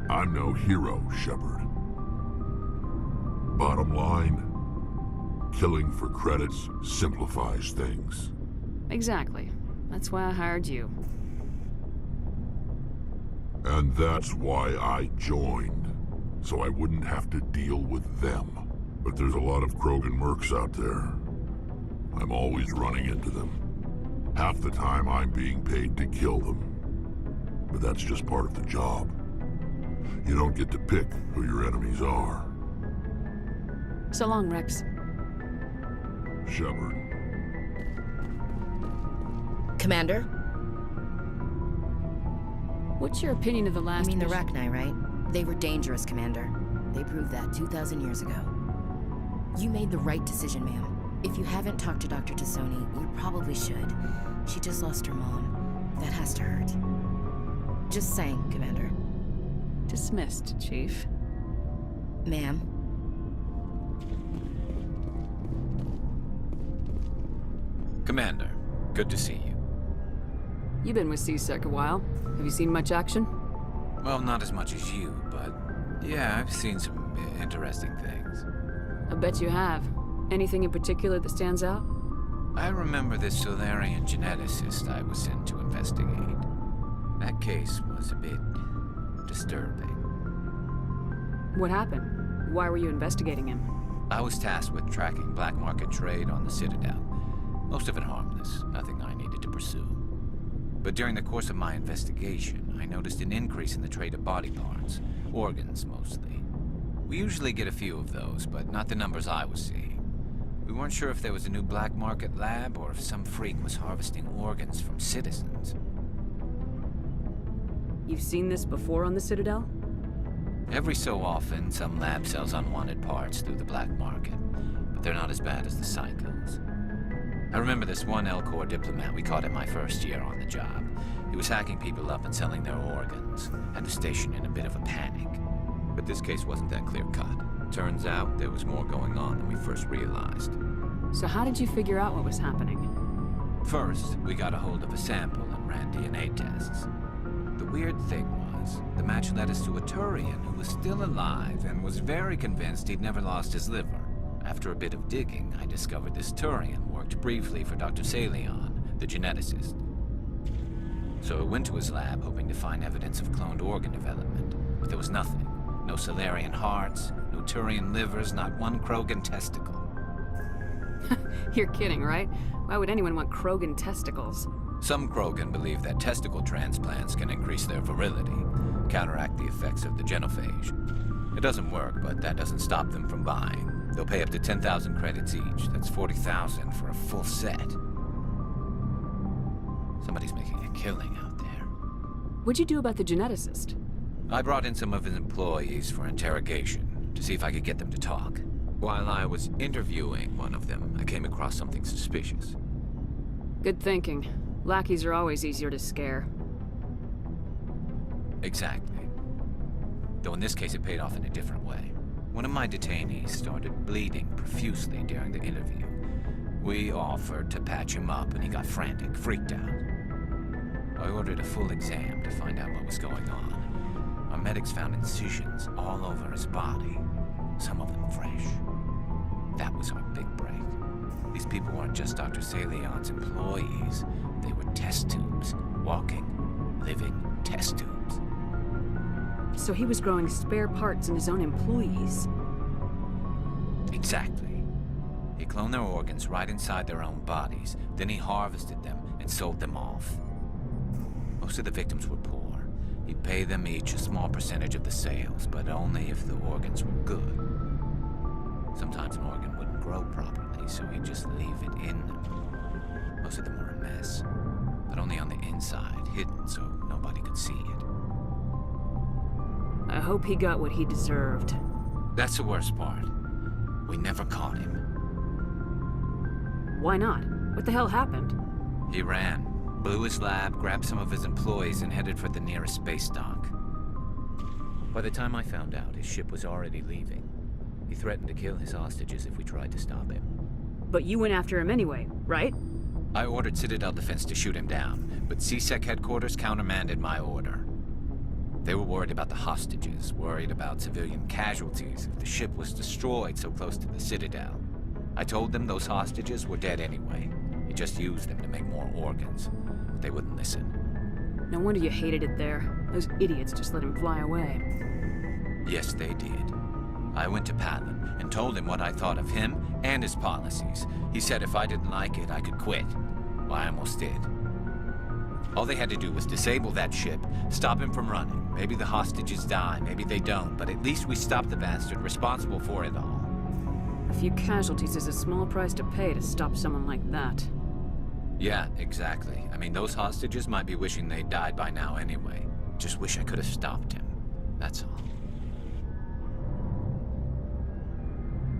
I'm no hero, Shepard. Bottom line, killing for credits simplifies things. Exactly. That's why I hired you. And that's why I joined, so I wouldn't have to deal with them. But there's a lot of Krogan mercs out there. I'm always running into them. Half the time I'm being paid to kill them. But that's just part of the job. You don't get to pick who your enemies are. So long, Rex. Shepard. Commander? What's your opinion of the last... You mean the Rachni, right? They were dangerous, Commander. They proved that 2,000 years ago. You made the right decision, ma'am. If you haven't talked to Dr. Tassoni, you probably should. She just lost her mom. That has to hurt. Just saying, Commander. Dismissed, Chief. Ma'am. Commander, good to see you. You've been with C-Sec a while. Have you seen much action? Well, not as much as you, but yeah, I've seen some interesting things. I bet you have. Anything in particular that stands out? I remember this Solarian geneticist I was sent to investigate. That case was a bit disturbing. What happened? Why were you investigating him? I was tasked with tracking black market trade on the Citadel. Most of it harmless, nothing I needed to pursue. But during the course of my investigation, I noticed an increase in the trade of body parts, organs mostly. We usually get a few of those, but not the numbers I was seeing. We weren't sure if there was a new black market lab or if some freak was harvesting organs from citizens. You've seen this before on the Citadel? Every so often, some lab sells unwanted parts through the black market, but they're not as bad as the psychos. I remember this one L-Corps diplomat we caught in my first year on the job. He was hacking people up and selling their organs, and was stationed in a bit of a panic. But this case wasn't that clear-cut. Turns out there was more going on than we first realized. So how did you figure out what was happening? First, we got a hold of a sample and ran DNA tests. The weird thing was, the match led us to a Turian who was still alive and was very convinced he'd never lost his liver. After a bit of digging, I discovered this Turian worked briefly for Dr. Salion, the geneticist. So I went to his lab hoping to find evidence of cloned organ development, but there was nothing. No Solarian hearts, no Turian livers, not one Krogan testicle. You're kidding, right? Why would anyone want Krogan testicles? Some Krogan believe that testicle transplants can increase their virility, counteract the effects of the genophage. It doesn't work, but that doesn't stop them from buying. They'll pay up to 10,000 credits each. That's 40,000 for a full set. Somebody's making a killing out there. What'd you do about the geneticist? I brought in some of his employees for interrogation, to see if I could get them to talk. While I was interviewing one of them, I came across something suspicious. Good thinking. Lackeys are always easier to scare. Exactly. Though in this case it paid off in a different way. One of my detainees started bleeding profusely during the interview. We offered to patch him up and he got frantic, freaked out. I ordered a full exam to find out what was going on. Our medics found incisions all over his body, some of them fresh. That was our big break. These people weren't just Dr. Salion's employees. They were test tubes. Walking, living test tubes. So he was growing spare parts in his own employees. Exactly. He cloned their organs right inside their own bodies. Then he harvested them and sold them off. Most of the victims were poor. He'd pay them each a small percentage of the sales, but only if the organs were good. Sometimes an organ wouldn't grow properly, so he'd just leave it in them. Most of them were a mess, but only on the inside, hidden so nobody could see it. I hope he got what he deserved. That's the worst part. We never caught him. Why not? What the hell happened? He ran, blew his lab, grabbed some of his employees, and headed for the nearest space dock. By the time I found out, his ship was already leaving. He threatened to kill his hostages if we tried to stop him. But you went after him anyway, right? I ordered Citadel Defense to shoot him down, but CSEC headquarters countermanded my order. They were worried about the hostages, worried about civilian casualties if the ship was destroyed so close to the Citadel. I told them those hostages were dead anyway. He just used them to make more organs. But they wouldn't listen. No wonder you hated it there. Those idiots just let him fly away. Yes, they did. I went to Palin and told him what I thought of him and his policies. He said if I didn't like it, I could quit. Well, I almost did. All they had to do was disable that ship, stop him from running. Maybe the hostages die, maybe they don't, but at least we stopped the bastard responsible for it all. A few casualties is a small price to pay to stop someone like that. Yeah, exactly. I mean, those hostages might be wishing they'd died by now anyway. Just wish I could have stopped him. That's all.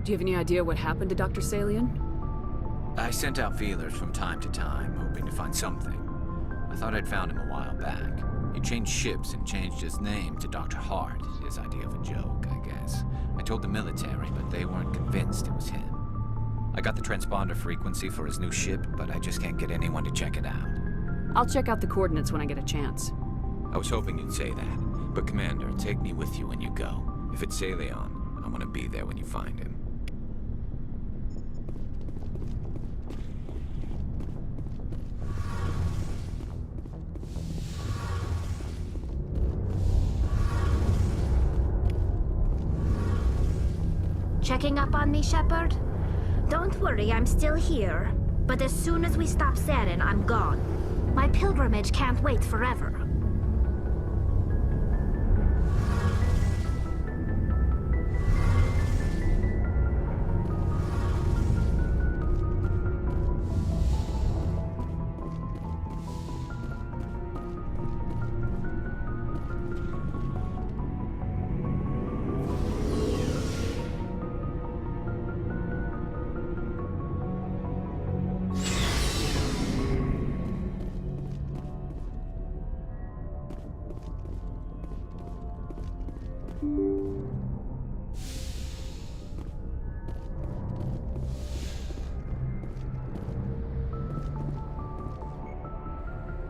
Do you have any idea what happened to Dr. Salion? I sent out feelers from time to time, hoping to find something. I thought I'd found him a while back. He changed ships and changed his name to Dr. Hart, his idea of a joke, I guess. I told the military, but they weren't convinced it was him. I got the transponder frequency for his new ship, but I just can't get anyone to check it out. I'll check out the coordinates when I get a chance. I was hoping you'd say that, but Commander, take me with you when you go. If it's Salion, I want to be there when you find him. Checking up on me, Shepard? Don't worry, I'm still here. But as soon as we stop Saren, I'm gone. My pilgrimage can't wait forever.